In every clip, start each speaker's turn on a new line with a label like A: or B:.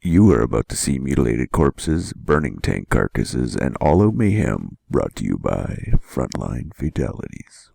A: You are about to see mutilated corpses, burning tank carcasses, and all out mayhem, brought to you by Frontline Fatalities.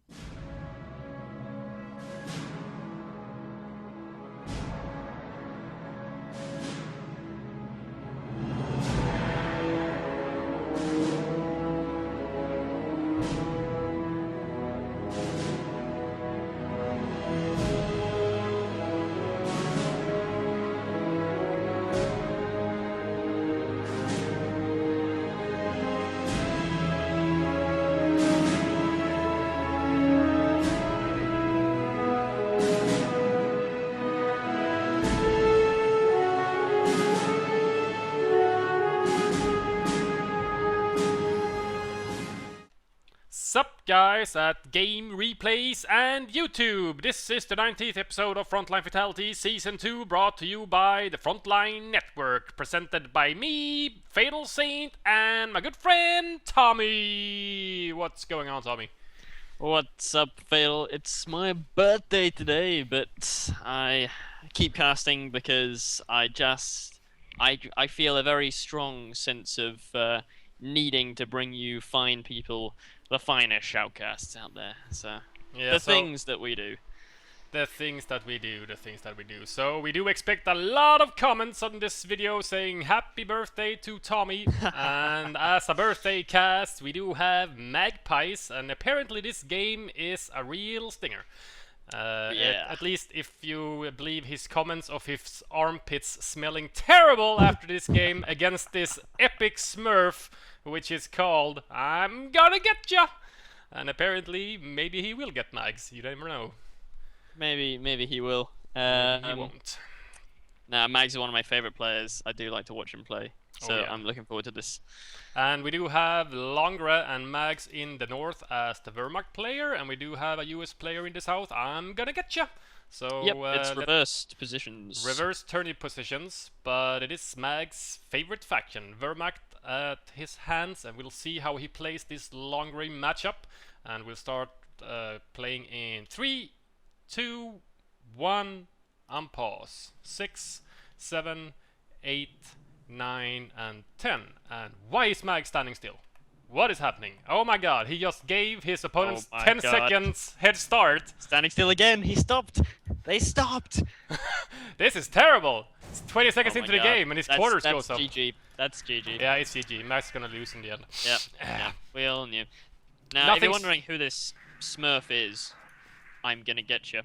B: Sup guys at Game Replays and YouTube! This is the 19th episode of Frontline Fatalities Season 2, brought to you by the Frontline Network, presented by me, FatalSaint, and my good friend Tommy! What's going on, Tommy?
C: What's up, Fatal? It's my birthday today, but I keep casting because I feel a very strong sense of needing to bring you fine people, the finest shoutcasts out there. So, things that we do.
B: The things that we do. So we do expect a lot of comments on this video saying happy birthday to Tommy. And as a birthday cast, we do have Magpies, and apparently this game is a real stinger. At least if you believe his comments of his armpits smelling terrible after this game against this epic smurf, which is called ImGonnaGetYou. And apparently, maybe he will get mags. You never know.
C: Maybe he will.
B: Maybe he won't.
C: Nah, Mags is one of my favorite players. I do like to watch him play. So I'm looking forward to this.
B: And we do have Longre and Mags in the north as the Wehrmacht player, and we do have a US player in the south. ImGonnaGetYou. So
C: yep, it's reversed positions.
B: Reverse tourney positions, but it is Mag's favorite faction, Wehrmacht at his hands, and we'll see how he plays this long-range matchup. And we'll start playing in 3, 2, 1, unpause. 6, 7, 8, 9, and 10. And why is Mag standing still? What is happening? Oh my god, he just gave his opponents 10 seconds head start.
C: Standing still again, he stopped. They stopped.
B: This is terrible. It's 20 seconds into the game and his quarters goes up.
C: That's GG. That's GG.
B: Yeah, it's GG. Mag's gonna lose in the end.
C: Yep. Yeah, we all knew. Now, if you're wondering who this smurf is, ImGonnaGetYou.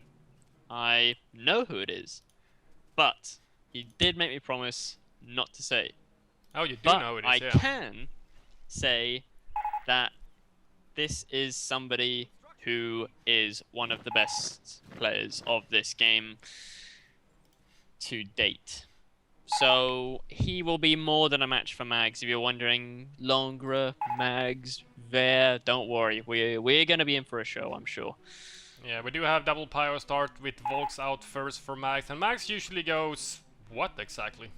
C: I know who it is, but he did make me promise not to say.
B: Oh, you do know who it is,
C: I can say that this is somebody who is one of the best players of this game to date. So he will be more than a match for Mags. If you're wondering, Longre, Mags, Ver, don't worry. We're going to be in for a show, I'm sure.
B: Yeah, we do have double pyro start with Volks out first for Mags, and Mags usually goes what exactly?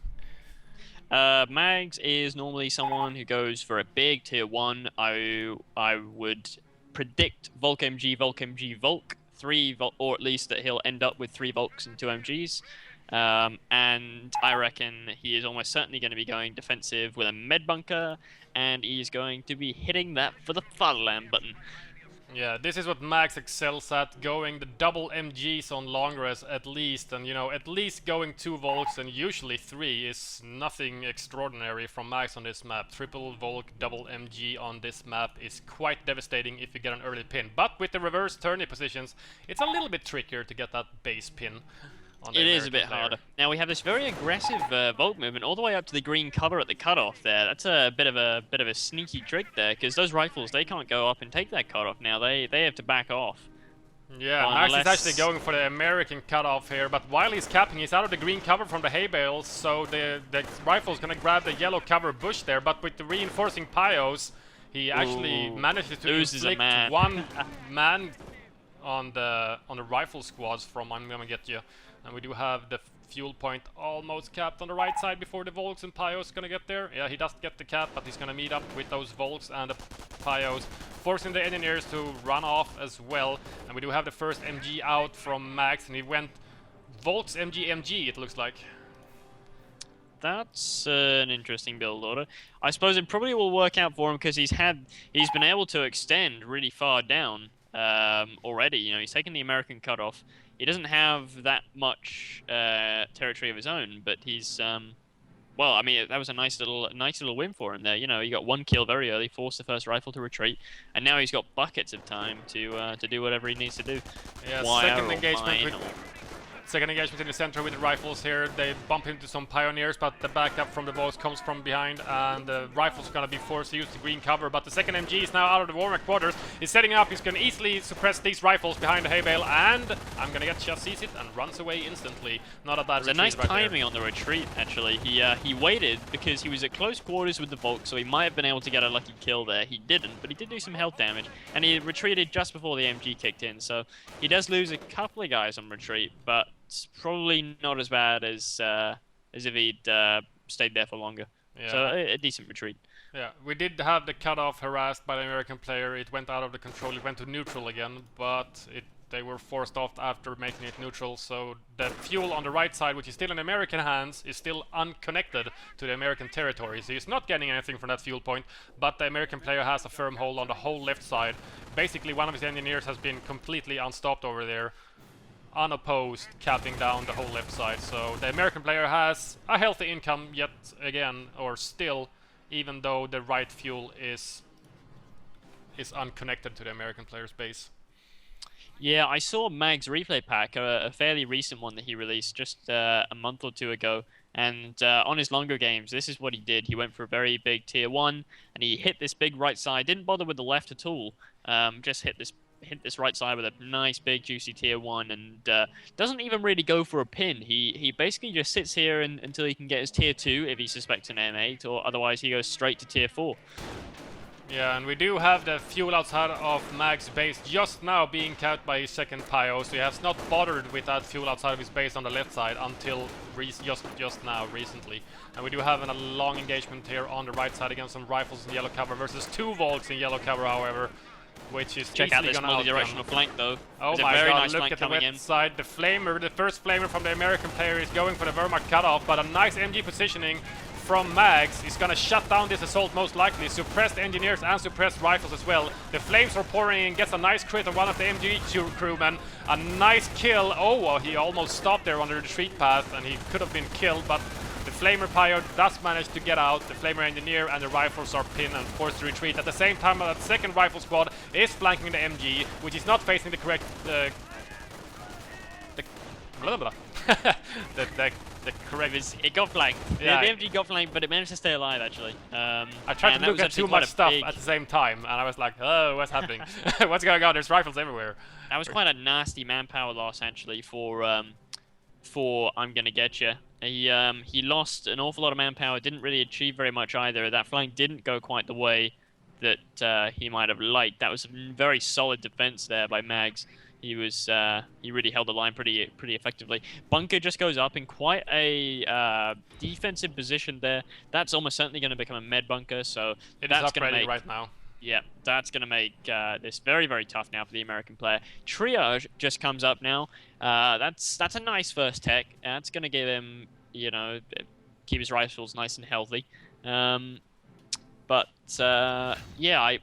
C: Mags is normally someone who goes for a big tier 1. I would predict Volk MG, Volk MG, Volk, 3 Volk, or at least that he'll end up with 3 Volks and 2 MGs. And I reckon he is almost certainly going to be going defensive with a med bunker, and he's going to be hitting that for the fatherland button.
B: Yeah, this is what Mags excels at, going the double MGs on Longres at least, and you know, at least going 2 Volks and usually 3 is nothing extraordinary from Mags on this map. Triple Volk, double MG on this map is quite devastating if you get an early pin, but with the reverse tourney positions, it's a little bit trickier to get that base pin.
C: It is a bit harder. Now we have this very aggressive Volk movement all the way up to the green cover at the cutoff there. That's a bit of a sneaky trick there, because those rifles, they can't go up and take that cutoff now. They have to back off.
B: Yeah, Max is actually going for the American cutoff here, but while he's capping, he's out of the green cover from the hay bales, so the rifle's gonna grab the yellow cover bush there, but with the reinforcing pyos, he actually manages to inflict one man on the rifle squads from ImGonnaGetYou. And we do have the fuel point almost capped on the right side before the Volks and Pyos gonna get there. Yeah, he doesn't get the cap, but he's gonna meet up with those Volks and the Pyos, forcing the engineers to run off as well. And we do have the first MG out from Max, and he went Volks MG MG, it looks like.
C: That's an interesting build order. I suppose it probably will work out for him because he's been able to extend really far down already. You know, he's taken the American cutoff. He doesn't have that much territory of his own, but he's well, I mean, that was a nice little win for him there. You know, he got 1 kill very early, forced the first rifle to retreat, and now he's got buckets of time to do whatever he needs to do.
B: Yeah, second engagement in the center with the rifles here. They bump into some pioneers, but the backup from the boats comes from behind, and the rifles are gonna be forced to use the green cover. But the second MG is now out of the warmer quarters. He's setting up. He's gonna easily suppress these rifles behind the hay bale, and ImGonnaGetYou sees it and runs away instantly. Not a bad retreat.
C: There's a nice
B: right
C: timing
B: there
C: on the retreat. Actually, he waited because he was at close quarters with the Volk, so he might have been able to get a lucky kill there. He didn't, but he did do some health damage, and he retreated just before the MG kicked in. So he does lose a couple of guys on retreat, but it's probably not as bad as if he'd stayed there for longer.
B: Yeah.
C: So a decent retreat.
B: Yeah, we did have the cutoff harassed by the American player. It went out of the control. It went to neutral again, but they were forced off after making it neutral. So the fuel on the right side, which is still in American hands, is still unconnected to the American territory. So he's not getting anything from that fuel point, but the American player has a firm hold on the whole left side. Basically, one of his engineers has been completely unstopped over there, unopposed, capping down the whole left side. So the American player has a healthy income yet again, or still, even though the right fuel is unconnected to the American player's base.
C: Yeah, I saw Mag's replay pack, a fairly recent one that he released just a month or two ago. And on his longer games, this is what he did. He went for a very big tier 1, and he hit this big right side. Didn't bother with the left at all. Just hit this right side with a nice big juicy tier 1, and doesn't even really go for a pin. He basically just sits here until he can get his tier 2 if he suspects an M8, or otherwise he goes straight to tier 4.
B: Yeah, and we do have the fuel outside of Mag's base just now being capped by his second Pio, so he has not bothered with that fuel outside of his base on the left side until just now, recently. And we do have a long engagement here on the right side against some rifles in yellow cover versus 2 Volks in yellow cover, however, which is
C: check out this multi-directional flank though.
B: Oh my god, look at the wet side. The flamer, the first flamer from the American player is going for the Wehrmacht cutoff, but a nice MG positioning from Mags is gonna shut down this assault most likely. Suppressed engineers and suppressed rifles as well. The flames are pouring in, gets a nice crit on one of the MG crewmen. A nice kill. Oh, well, he almost stopped there on the retreat path and he could have been killed, but the Flamer Pio does manage to get out. The Flamer Engineer and the rifles are pinned and forced to retreat. At the same time, that second rifle squad is flanking the MG, which is not facing the correct the correct.
C: It got flanked.
B: Yeah.
C: The MG got flanked, but it managed to stay alive actually.
B: I tried to look at too much stuff at the same time, and I was like, "Oh, what's happening? What's going on? There's rifles everywhere."
C: That was quite a nasty manpower loss actually for ImGonnaGetYou. He lost an awful lot of manpower. Didn't really achieve very much either. That flank didn't go quite the way that he might have liked. That was a very solid defense there by Mags. He really held the line pretty effectively. Bunker just goes up in quite a defensive position there. That's almost certainly going to become a med bunker, so that's going to make
B: right now.
C: Yeah, that's going to make this very, very tough now for the American player. Triage just comes up now. That's a nice first tech. That's going to give him, you know, keep his rifles nice and healthy. But yeah,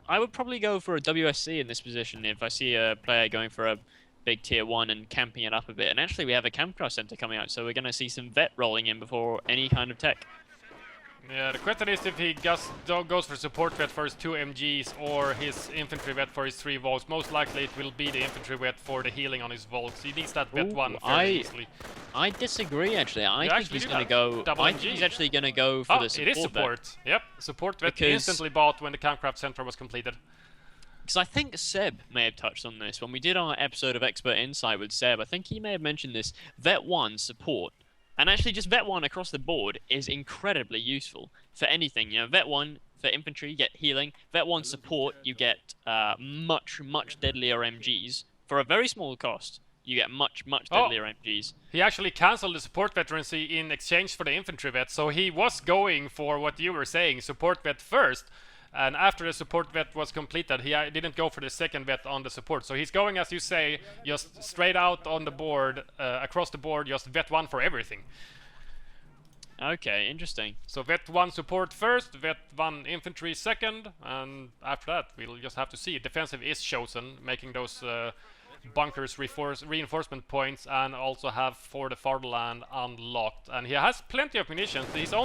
C: I would probably go for a WSC in this position if I see a player going for a big tier 1 and camping it up a bit. And actually, we have a Campcraft Center coming out, so we're going to see some vet rolling in before any kind of tech.
B: Yeah, the question is if he goes for support vet for his 2 MGs or his infantry vet for his 3 Volks. Most likely it will be the infantry vet for the healing on his Volks. He needs that vet one fairly easily.
C: I disagree actually. I think he's going to go. I think he's actually going to go for the support.
B: It is support.
C: Vet.
B: Yep, support vet instantly bought when the Campcraft Center was completed.
C: Because I think Seb may have touched on this when we did our episode of Expert Insight with Seb. I think he may have mentioned this. Vet 1 support. And actually, just Vet 1 across the board is incredibly useful for anything. You know, Vet 1 for infantry, you get healing. Vet 1 support, you get much deadlier MGs. For a very small cost, you get much deadlier MGs.
B: He actually cancelled the support veterancy in exchange for the infantry vet, so he was going for what you were saying, support vet first. And after the support vet was completed, he didn't go for the second vet on the support. So he's going, as you say, just straight out on the board, across the board, just vet 1 for everything.
C: Okay, interesting.
B: So Vet 1 support first, Vet 1 infantry second, and after that we'll just have to see. Defensive is chosen, making those bunkers reinforcement points, and also have for the fatherland unlocked. And he has plenty of munitions. The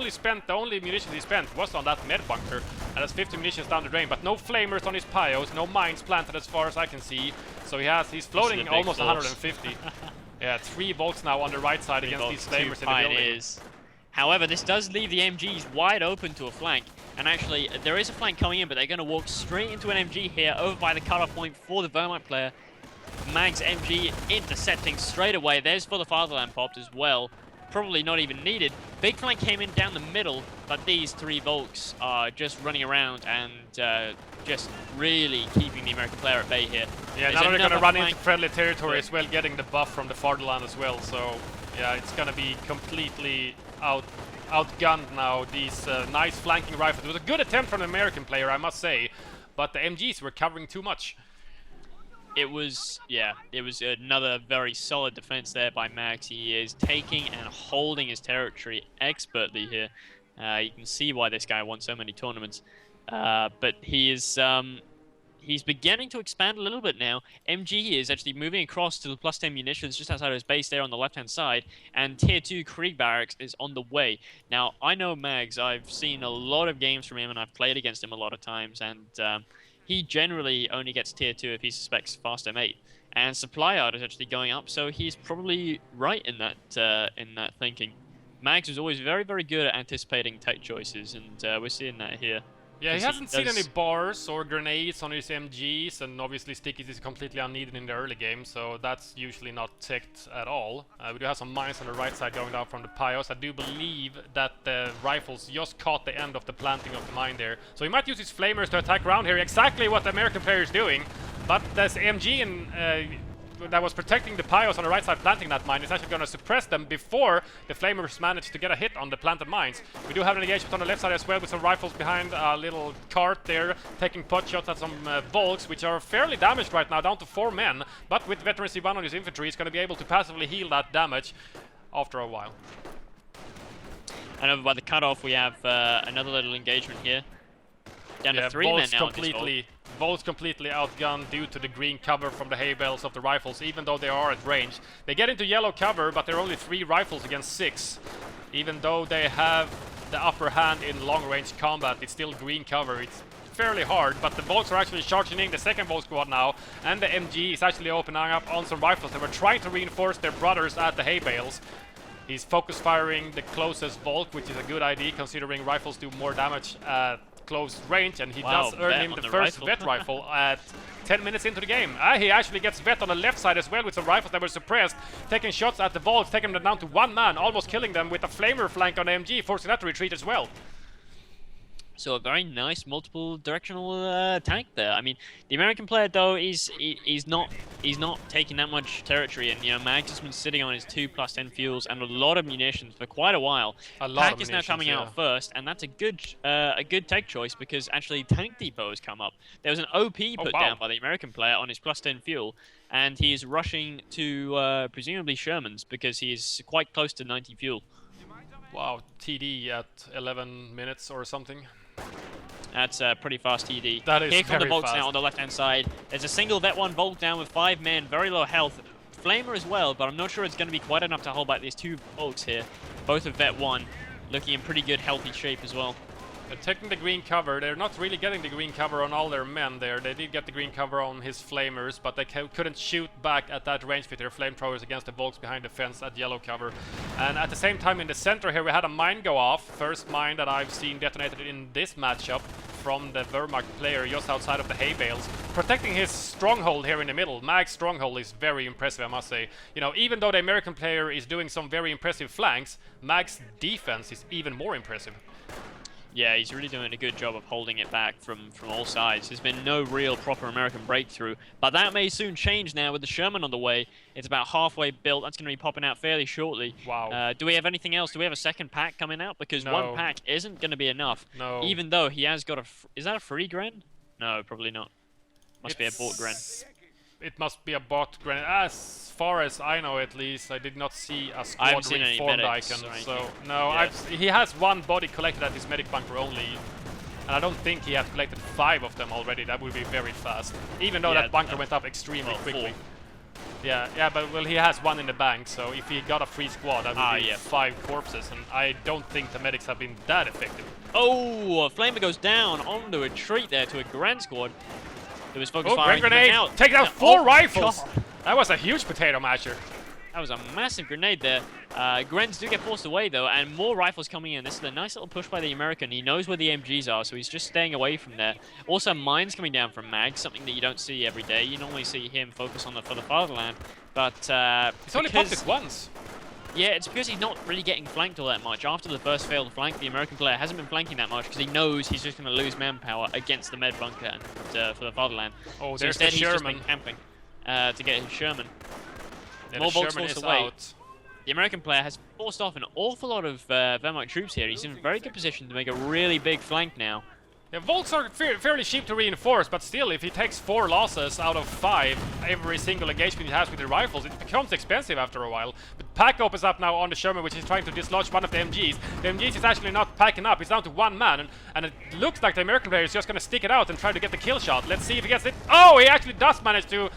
B: only munitions he spent was on that med bunker, and that's 50 munitions down the drain, but no flamers on his pyos, no mines planted as far as I can see. So he's floating almost 150. Yeah, 3 volts now on the right side against these flamers in the building.
C: However, this does leave the MGs wide open to a flank. And actually, there is a flank coming in, but they're going to walk straight into an MG here, over by the cutoff point for the Wehrmacht player. Mag's MG intercepting straight away. There's for the fatherland popped as well. Probably not even needed. Big flank came in down the middle, but these 3 Volks are just running around and just really keeping the American player at bay here.
B: Yeah, now they're going to run into friendly territory as well, getting the buff from the fatherland as well. So, yeah, it's going to be completely outgunned now. These nice flanking rifles. It was a good attempt from the American player, I must say, but the MGs were covering too much.
C: It was another very solid defense there by Max. He is taking and holding his territory expertly here. You can see why this guy won so many tournaments. But he is he's beginning to expand a little bit now. MG is actually moving across to the +10 munitions just outside of his base there on the left-hand side, and Tier 2 Krieg Barracks is on the way. Now, I know Mags. I've seen a lot of games from him, and I've played against him a lot of times, and he generally only gets Tier 2 if he suspects fast M8. And supply out is actually going up, so he's probably right in that thinking. Mags was always very, very good at anticipating tech choices, and we're seeing that here.
B: Yeah, he hasn't seen any bars or grenades on his MGs, and obviously stickies is completely unneeded in the early game, so that's usually not ticked at all. We do have some mines on the right side going down from the pyos. I do believe that the rifles just caught the end of the planting of the mine there. So he might use his flamers to attack around here, exactly what the American player is doing. But this MG that was protecting the pyos on the right side planting that mine is actually going to suppress them before the flamers manage to get a hit on the planted mines. We do have an engagement on the left side as well, with some rifles behind a little cart there, taking pot shots at some Volks, which are fairly damaged right now, down to 4 men. But with Veteran C1 on his infantry, he's going to be able to passively heal that damage after a while.
C: And over by the cutoff, we have another little engagement here. Down to 3 men now.
B: Volks completely outgunned due to the green cover from the hay bales of the rifles, even though they are at range. They get into yellow cover, but they're only 3 rifles against 6. Even though they have the upper hand in long-range combat, it's still green cover. It's fairly hard, but the Volks are actually charging in the second Volk squad now, and the MG is actually opening up on some rifles. They were trying to reinforce their brothers at the hay bales. He's focus firing the closest Volk, which is a good idea considering rifles do more damage at close range, and he does earn him the first vet rifle at 10 minutes into the game. He actually gets vet on the left side as well with some rifles that were suppressed, taking shots at the Volks, taking them down to 1 man, almost killing them with a flamer flank on the MG, forcing that to retreat as well.
C: So a very nice multiple directional tank there. I mean, the American player though he's not taking that much territory, and you know Mags has been sitting on his 2+10 fuels and a lot of munitions for quite a while. Pack is now coming out first, and that's a good tech choice because actually tank depot has come up. There was an OP put down by the American player on his +10 fuel, and he's rushing to presumably Sherman's because he's quite close to 90 fuel.
B: Wow, TD at 11 minutes or something.
C: That's a pretty fast TD.
B: That is
C: Here come the
B: very
C: Volks
B: fast.
C: now on the left-hand side. There's a single Vet 1 Volk down with 5 men, very low health. Flamer as well, but I'm not sure it's going to be quite enough to hold back these 2 Volks here. Both of Vet 1 looking in pretty good, healthy shape as well.
B: They're taking the green cover. They're not really getting the green cover on all their men there. They did get the green cover on his flamers, but they couldn't shoot back at that range with their flamethrowers against the Volks behind the fence at yellow cover. And at the same time in the center here we had a mine go off. First mine that I've seen detonated in this matchup from the Wehrmacht player just outside of the hay bales, protecting his stronghold here in the middle. Mag's stronghold is very impressive, I must say. You know, even though the American player is doing some very impressive flanks, Mag's defense is even more impressive.
C: Yeah, he's really doing a good job of holding it back from all sides. There's been no real proper American breakthrough, but that may soon change now with the Sherman on the way. It's about halfway built. That's going to be popping out fairly shortly.
B: Wow.
C: Do we have anything else? Do we have a second pack coming out? Because
B: No.
C: one pack isn't going to be enough.
B: No.
C: Even though he has got a... Is that a free Gren? No, probably not. Must be a bought Gren.
B: it must be a bot grenade. As far as I know, at least, I did not see a
C: I haven't
B: squad
C: seen any
B: reformed
C: medics
B: icon.
C: or
B: So
C: anything.
B: no,
C: Yeah.
B: he has one body collected at his medic bunker only, and I don't think he has collected 5 of them already. That would be very fast, even though
C: Yeah,
B: that bunker went up extremely
C: well,
B: quickly.
C: 4.
B: Yeah, but well, he has 1 in the bank, so if he got a free squad, that would be 5 corpses, and I don't think the medics have been that effective.
C: Oh, a Flamer goes down onto a retreat there to a Grand Squad. It was focused
B: Oh,
C: firing.
B: great grenade!
C: Out.
B: Take out 4
C: Oh,
B: rifles!
C: God.
B: That was a huge potato masher.
C: That was a massive grenade there. Grens do get forced away though, and more rifles coming in. This is a nice little push by the American. He knows where the MGs are, so he's just staying away from there. Also, mines coming down from Mag, something that you don't see every day. You normally see him focus on for the fatherland, but
B: He's only popped it once.
C: yeah, it's because he's not really getting flanked all that much. After the first failed flank, the American player hasn't been flanking that much because he knows he's just going to lose manpower against the med bunker and for the fatherland.
B: Oh,
C: So
B: there's
C: instead,
B: the
C: he's just
B: Sherman.
C: been camping to get his Sherman.
B: Yeah,
C: More
B: the
C: bolts
B: Sherman
C: forced
B: is
C: away.
B: out.
C: The American player has forced off an awful lot of Wehrmacht troops here. He's in a very good position to make a really big flank now.
B: Yeah, Volks are fairly cheap to reinforce, but still, if he takes 4 losses out of 5 every single engagement he has with the rifles, it becomes expensive after a while. But Pack opens up now on the Sherman, which is trying to dislodge one of the MGs. The MGs is actually not packing up, it's down to 1 man, and it looks like the American player is just going to stick it out and try to get the kill shot. Let's see if he gets it. Oh, he actually does manage to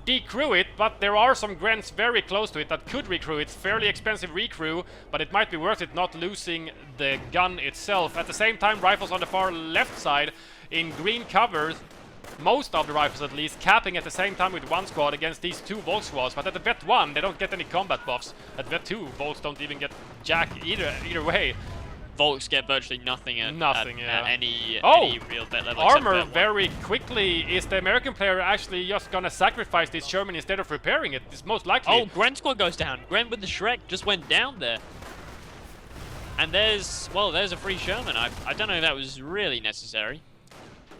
B: decrew it, but there are some Grens very close to it that could recrew. It's fairly expensive recrew, but it might be worth it not losing the gun itself. At the same time, rifles on the far left side in green covers, most of the rifles at least, capping at the same time with 1 squad against these 2 Volk squads. But at the vet 1, they don't get any combat buffs. At vet 2, Volks don't even get jack either way.
C: Volks get virtually nothing at any real bet level.
B: Armor very quickly. Is the American player actually just gonna sacrifice this Sherman instead of repairing it? It's most likely.
C: Oh, Gren squad goes down. Gren with the Shrek just went down there. And there's a free Sherman. I don't know if that was really necessary.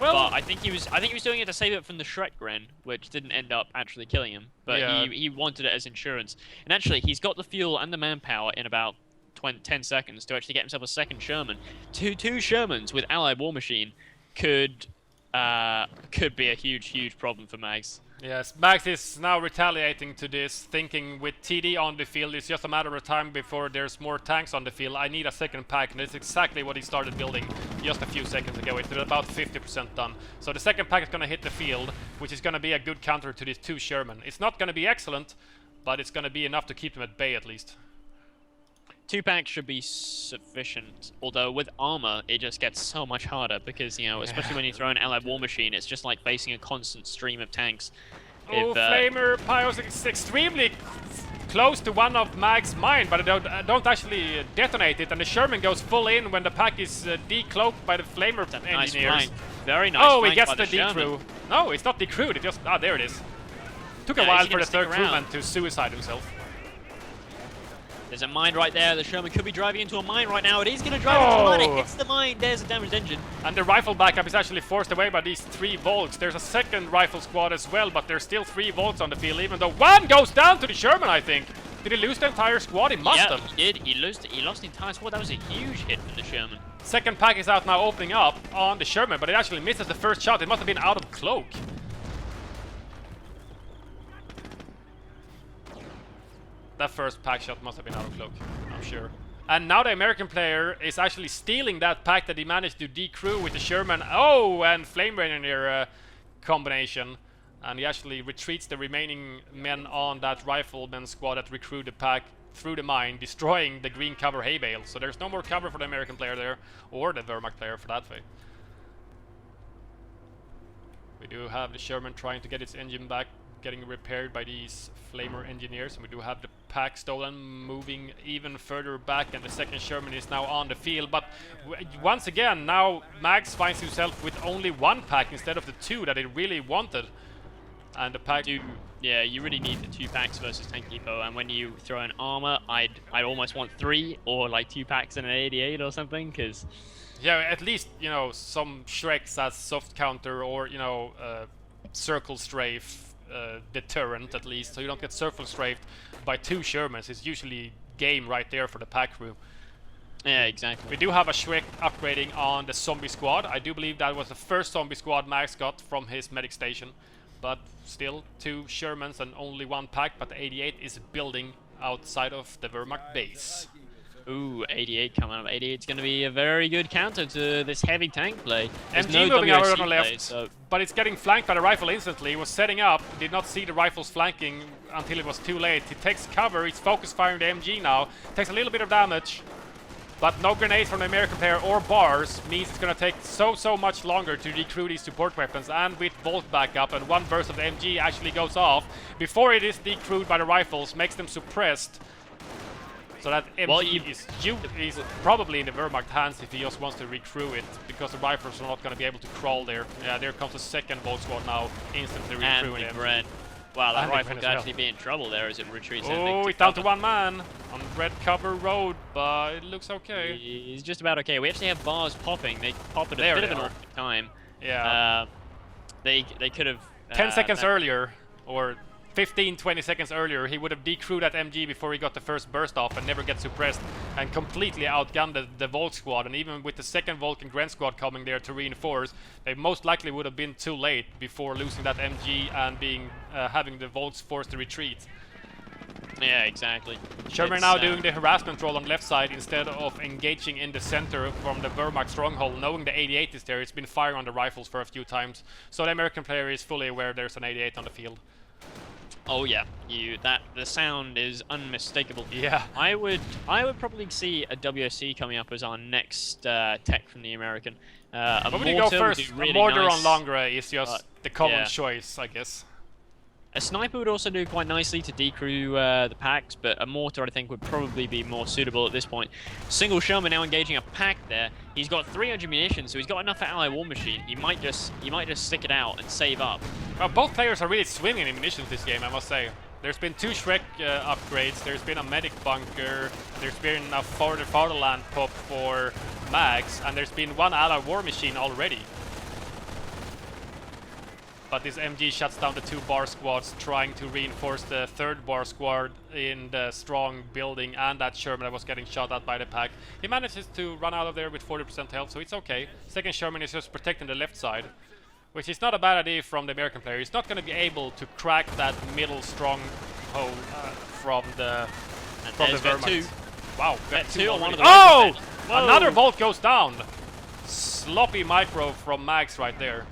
C: Well, but I think he was doing it to save it from the Shrek Gren, which didn't end up actually killing him. But
B: yeah.
C: he wanted it as insurance. And actually, he's got the fuel and the manpower in about 10 seconds to actually get himself a second Sherman. Two Shermans with Allied War Machine could be a huge problem for Mags.
B: Yes, Mags is now retaliating to this, thinking with TD on the field, it's just a matter of time before there's more tanks on the field. I need a second pack, and that's exactly what he started building just a few seconds ago. It's about 50% done. So the second pack is going to hit the field, which is going to be a good counter to these 2 Sherman. It's not going to be excellent, but it's going to be enough to keep them at bay at least.
C: 2 packs should be sufficient, although with armor it just gets so much harder because, you know, especially when you throw an Allied War Machine, it's just like facing a constant stream of tanks.
B: Oh, Flamer Pyos is extremely close to one of Mag's mine, but don't actually detonate it, and the Sherman goes full in when the pack is decloaked by the Flamer engineers.
C: Nice Very nice.
B: Oh, he gets
C: by
B: the decrew. No, it's not decrewed, it just... Ah, there it is. Took a while for the 3rd crewman to suicide himself.
C: There's a mine right there. The Sherman could be driving into a mine right now. It is going to drive into a mine. It hits the mine. There's a damaged engine.
B: And the rifle backup is actually forced away by these 3 Volks. There's a second rifle squad as well, but there's still 3 Volks on the field, even though 1 goes down to the Sherman, I think. Did he lose the entire squad? He must have.
C: He did. He lost the entire squad. That was a huge hit from the Sherman.
B: Second pack is out now, opening up on the Sherman, but it actually misses the first shot. It must have been out of cloak. That first pack shot must have been out of cloak, I'm sure. And now the American player is actually stealing that pack that he managed to decrew with the Sherman. Oh, and Flame Engineer combination. And he actually retreats the remaining men on that rifleman squad that recruited the pack through the mine, destroying the green cover hay bale. So there's no more cover for the American player there, or the Wehrmacht player for that way. We do have the Sherman trying to get its engine back, getting repaired by these Flamer engineers, and we do have the pack stolen, moving even further back, and the second Sherman is now on the field. But once again, now Mags finds himself with only 1 pack instead of the 2 that he really wanted. And the pack...
C: Yeah, you really need the 2 packs versus Tank Depot, and when you throw in armor, I'd almost want 3, or like 2 packs and an 88 or something, because...
B: Yeah, at least, you know, some Shreks as soft counter, or, you know, circle strafe deterrent at least, so you don't get circle strafed by 2 Shermans. It's usually game right there for the pack crew.
C: Yeah, exactly.
B: We do have a Shrek upgrading on the zombie squad. I do believe that was the first zombie squad Max got from his medic station. but still 2 Shermans and only 1 pack, but the 88 is building outside of the Wehrmacht base.
C: Ooh, 88 coming up. 88's going to be a very good counter to this heavy tank play. There's
B: MG
C: no
B: moving out
C: WOC
B: on the left,
C: play, so
B: but it's getting flanked by the rifle instantly. He was setting up, did not see the rifles flanking until it was too late. He takes cover, he's focus firing the MG now, takes a little bit of damage, but no grenades from the American player or bars means it's going to take so much longer to decrew these support weapons, and with Volt backup and 1 burst of the MG actually goes off before it is decrewed by the rifles, makes them suppressed. So that MG is probably in the Wehrmacht hands if he just wants to recrew it, because the rifles are not going to be able to crawl there. Yeah, there comes the second Volt squad now, instantly recrewing him.
C: Red. Wow, that
B: And
C: rifle could
B: well.
C: actually be in trouble there as it retreats.
B: Oh, he's down to 1 man on red cover road, but it looks okay.
C: He's just about okay. We actually have bars popping. They pop at a bit of an awkward time.
B: Yeah.
C: They could have
B: 10 seconds earlier, or 15-20 seconds earlier, he would have decrewed that MG before he got the first burst off and never get suppressed and completely outgunned the Volk squad. And even with the second Volk and Gren squad coming there to reinforce, they most likely would have been too late before losing that MG and being having the Volks forced to retreat.
C: Yeah, exactly.
B: Sherman now doing the harassment role on the left side instead of engaging in the center from the Wehrmacht stronghold, knowing the 88 is there. It's been firing on the rifles for a few times, so the American player is fully aware there's an 88 on the field.
C: Oh yeah, the sound is unmistakable.
B: Yeah.
C: I would probably see a WSC coming up as our next tech from the American. A
B: What would you go
C: mortar
B: first?
C: really
B: A mortar
C: nice.
B: on Langre is just the common
C: yeah.
B: choice, I guess.
C: A sniper would also do quite nicely to decrew the packs, but a mortar I think would probably be more suitable at this point. Single Sherman now engaging a pack there. He's got 300 munitions, so he's got enough for Ally War Machine. He might just stick it out and save up.
B: Well, both players are really swinging in munitions this game, I must say. There's been 2 Shrek upgrades, there's been a medic bunker, there's been a Fatherland pop for mags, and there's been 1 Ally War Machine already. But this MG shuts down the 2 bar squads, trying to reinforce the 3rd bar squad in the strong building, and that Sherman that was getting shot at by the pack. He manages to run out of there with 40% health, so it's okay. Second Sherman is just protecting the left side, which is not a bad idea from the American player. He's not going to be able to crack that middle stronghold from the Wehrmacht. Wow,
C: Vet 2 on one of the
B: oh!
C: Whoa.
B: Another Volt goes down! Sloppy micro from Max right there.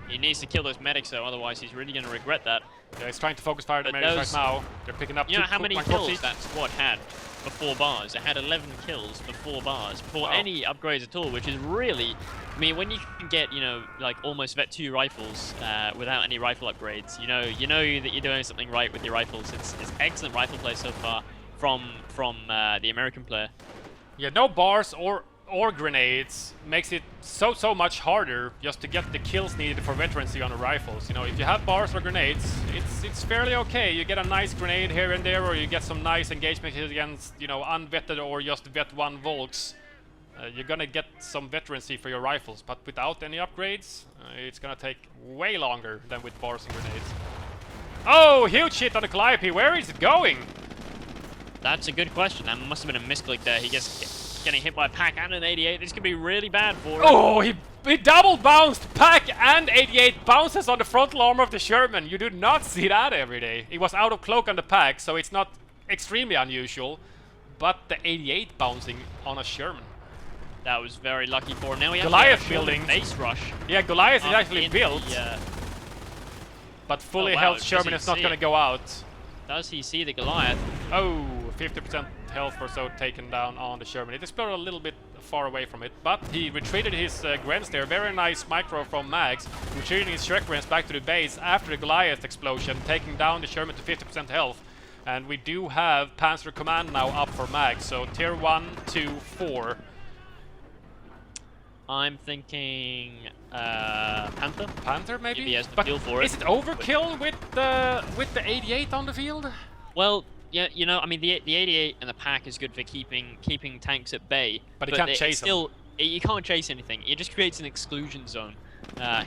C: He needs to kill those medics though, otherwise he's really going to regret that.
B: Yeah, he's trying to focus fire the
C: But
B: medics right now. They're picking up
C: You know how many kills
B: each.
C: that squad had before bars? It had 11 kills before bars, before any upgrades at all, which is really... I mean, when you can get, you know, like almost Vet 2 rifles without any rifle upgrades, you know that you're doing something right with your rifles. It's excellent rifle play so far from the American player.
B: Yeah, no bars or grenades makes it so much harder just to get the kills needed for veterancy on the rifles. You know, if you have bars or grenades, it's fairly okay. You get a nice grenade here and there, or you get some nice engagement against, you know, unvetted or just vet 1 Volks. You're gonna get some veterancy for your rifles, but without any upgrades, it's gonna take way longer than with bars and grenades. Oh, huge hit on the Calliope. Where is it going?
C: That's a good question. That must have been a misclick there. He gets getting hit by a pack and an 88. This could be really bad for him.
B: Oh, he double bounced. Pack and 88 bounces on the frontal armor of the Sherman. You do not see that every day. It was out of cloak on the pack, so it's not extremely unusual. But the 88 bouncing on a Sherman.
C: That was very lucky for him. Now we have
B: Goliath
C: a
B: building.
C: base rush.
B: Yeah, Goliath is actually built, but fully
C: wow,
B: health Sherman is not going to go out.
C: Does he see the Goliath?
B: Oh, 50% health or so taken down on the Sherman. It exploded a little bit far away from it, but he retreated his Grens there. Very nice micro from Mags, retreating his Shrek Grens back to the base after the Goliath explosion, taking down the Sherman to 50% health. And we do have Panzer Command now up for Mags, so tier 1, 2, 4.
C: I'm thinking Panther.
B: Panther maybe?
C: If he has the
B: but
C: feel for it.
B: Is it overkill with the 88 on the field?
C: Well, yeah, you know, I mean, the 88 and the pack is good for keeping tanks at bay.
B: But he can't chase them.
C: You can't chase anything. It just creates an exclusion zone.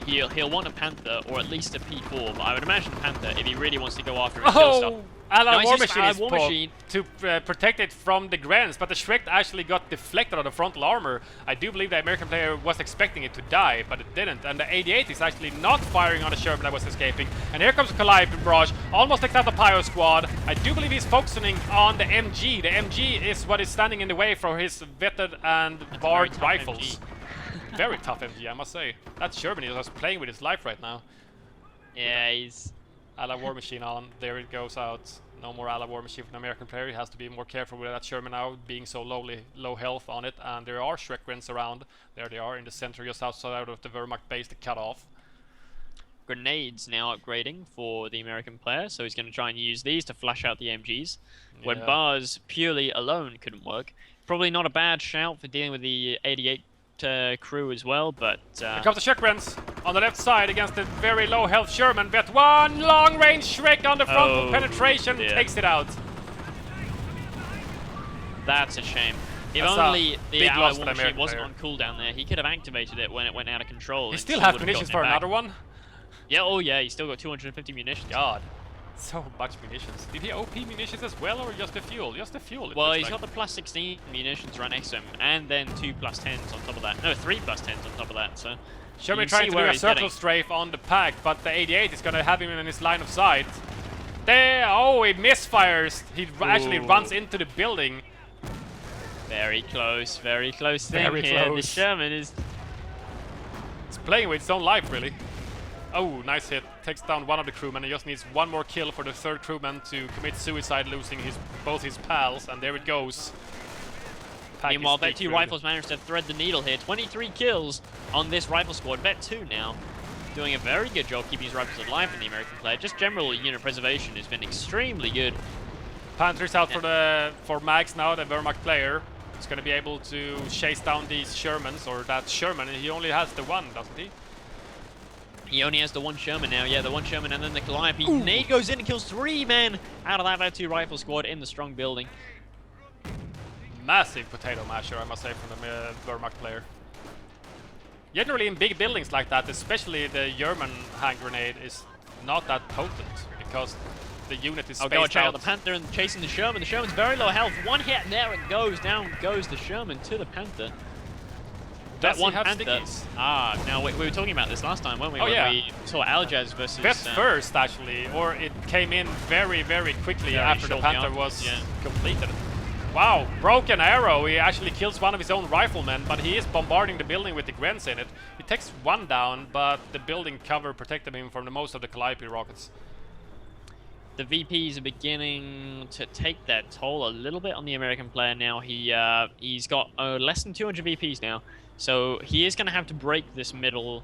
C: He'll want a Panther or at least a P4, but I would imagine Panther if he really wants to go after a kill stuff.
B: Allied
C: No,
B: War
C: it's just
B: Machine
C: Allied
B: is
C: War
B: poked
C: Machine.
B: to protect it from the Grens, but the Shrek actually got deflected on the frontal armor. I do believe the American player was expecting it to die, but it didn't. And the 88 is actually not firing on the Sherman that was escaping. And here comes Calliope Barrage, almost takes out the Pyro Squad. I do believe he's focusing on the MG. The MG is what is standing in the way for his vetted and barred rifles. Very tough MG, I must say. That Sherman is just playing with his life right now.
C: Yeah, he's...
B: Allied War Machine on, there it goes out. No more Allied War Machine for the American player. He has to be more careful with that Sherman now, being so low health on it. And there are Shrek Grens around. There they are in the center, just outside of the Wehrmacht base to cut off.
C: Grenades now upgrading for the American player, so he's going to try and use these to flash out the MGs. When bars purely alone couldn't work. Probably not a bad shout for dealing with the 88 crew as well, but...
B: Here comes the Shrek Grens on the left side against the very low health Sherman. Vet 1 long range Shrek on the frontal penetration takes it out.
C: That's a shame. If
B: That's
C: only the Allied War
B: the
C: Machine wasn't on cooldown there, he could have activated it when it went out of control.
B: He still has munitions for another one?
C: Yeah, oh yeah, he's still got 250 munitions.
B: God. So much munitions. Did he OP munitions as well, or just the fuel? Just the fuel.
C: Well, he's got the plus 16 munitions right next to him, and then 2 plus 10s on top of that. No, 3 plus 10s on top of that, so...
B: Sherman trying to do a circle strafe on the pack, but the 88 is going to have him in his line of sight. There! Oh, he misfires! He actually runs into the building.
C: Very close thing
B: Very
C: here.
B: close.
C: The Sherman is...
B: It's playing with its own life, really. Oh, nice hit. Takes down one of the crewmen. He just needs one more kill for the third crewman to commit suicide, losing both his pals, and there it goes.
C: Meanwhile, Vet 2 rifles managed to thread the needle here. 23 kills on this rifle squad. Vet 2 now doing a very good job keeping his rifles alive in the American player. Just general unit preservation has been extremely good.
B: Panther's out for Mags now, the Wehrmacht player. He's going to be able to chase down these Shermans, or that Sherman. He only has the one, doesn't he?
C: He only has the one Sherman now, yeah, the one Sherman, and then the Calliope. Nade goes in and kills 3 men out of that Vet 2 rifle squad in the strong building.
B: Massive potato masher, I must say, from the Wehrmacht player. Generally in big buildings like that, especially the German hand grenade is not that potent, because the unit is spaced out.
C: Check out the Panther and chasing the Sherman. The Sherman's very low health. One hit, and there it goes. Down goes the Sherman to the Panther.
B: Does
C: that one
B: he have
C: Panther.
B: stickies?
C: Now we were talking about this last time, weren't we?
B: Oh,
C: when
B: yeah.
C: We saw Aljaz versus...
B: Vet first, actually, or it came in very, very quickly after the Panther was completed. Wow, broken arrow. He actually kills one of his own riflemen, but he is bombarding the building with the Grens in it. He takes one down, but the building cover protected him from the most of the Calliope rockets.
C: The VPs are beginning to take that toll a little bit on the American player now. He's got less than 200 VPs now, so he is going to have to break this middle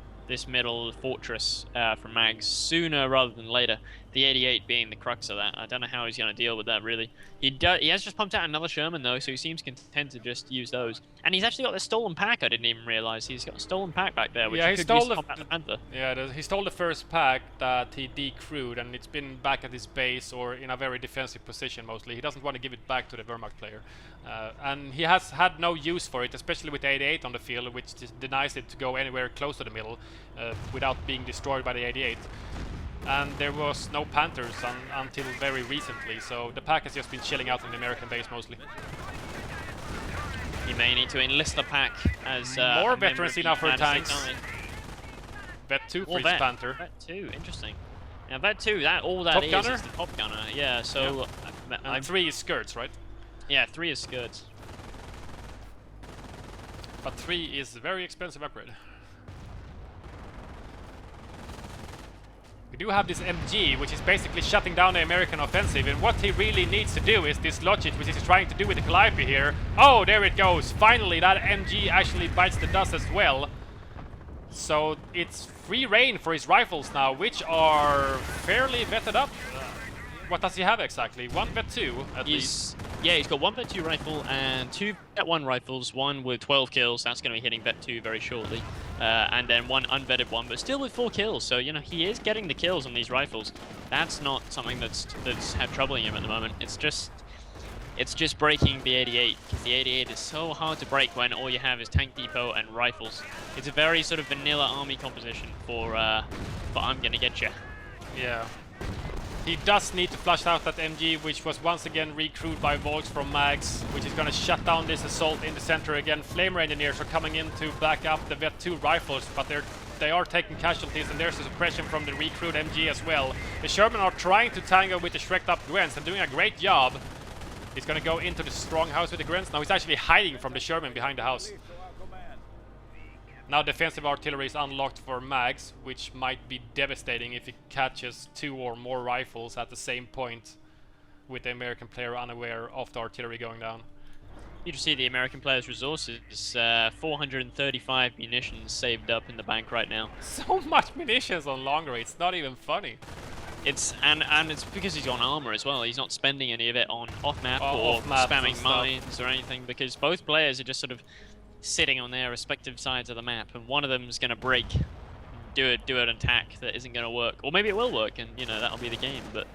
C: fortress from Mags sooner rather than later. The 88 being the crux of that. I don't know how he's going to deal with that, really. He has just pumped out another Sherman, though, so he seems content to just use those. And he's actually got the stolen pack. I didn't even realize he's got a stolen pack back there, which he could use to combat the Panther.
B: Yeah, he stole the first pack that he decrewed, and it's been back at his base or in a very defensive position mostly. He doesn't want to give it back to the Wehrmacht player. And he has had no use for it, especially with the 88 on the field, which denies it to go anywhere close to the middle without being destroyed by the 88. And there was no Panthers until very recently, so the pack has just been chilling out in the American base mostly.
C: He may need to enlist the pack as
B: more veterans enough for tanks. Vet 2 for his Panther.
C: Vet 2, interesting. Now Vet 2, all that is the top gunner. Yeah, so...
B: Yeah. And 3 is skirts, right?
C: Yeah, 3 is skirts.
B: But 3 is a very expensive upgrade. We do have this MG, which is basically shutting down the American offensive, and what he really needs to do is dislodge it, which he's trying to do with the Calliope here. Oh, there it goes! Finally, that MG actually bites the dust as well. So it's free reign for his rifles now, which are fairly vetted up. What does he have exactly? 1 Vet 2 at least.
C: Yeah, he's got 1 Vet 2 rifle and 2 Vet 1 rifles, one with 12 kills. That's going to be hitting Vet 2 very shortly. And then 1 unvetted one, but still with 4 kills. So, you know, he is getting the kills on these rifles. That's not something that's troubling him at the moment. It's just breaking the 88, because the 88 is so hard to break when all you have is tank depot and rifles. It's a very sort of vanilla army composition for I'm gonna get you.
B: Yeah. He does need to flush out that MG, which was once again recruited by Volks from Mags, which is going to shut down this assault in the center again. Flamer engineers are coming in to back up the Vet-2 rifles, but they are taking casualties, and there's a suppression from the recruit MG as well. The Sherman are trying to tango with the Shrek'd up Gwens and doing a great job. He's going to go into the strong house with the Gwens. Now he's actually hiding from the Sherman behind the house. Now defensive artillery is unlocked for Mags, which might be devastating if he catches 2 or more rifles at the same point, with the American player unaware of the artillery going down.
C: You just see the American player's resources. 435 munitions saved up in the bank right now.
B: So much munitions on long range, it's not even funny.
C: It's and it's because he's on armor as well. He's not spending any of it on off-map or
B: off-map
C: spamming mines or anything, because both players are just sort of sitting on their respective sides of the map, and one of them is going to break, do an attack that isn't going to work, or maybe it will work, and you know that'll be the game. But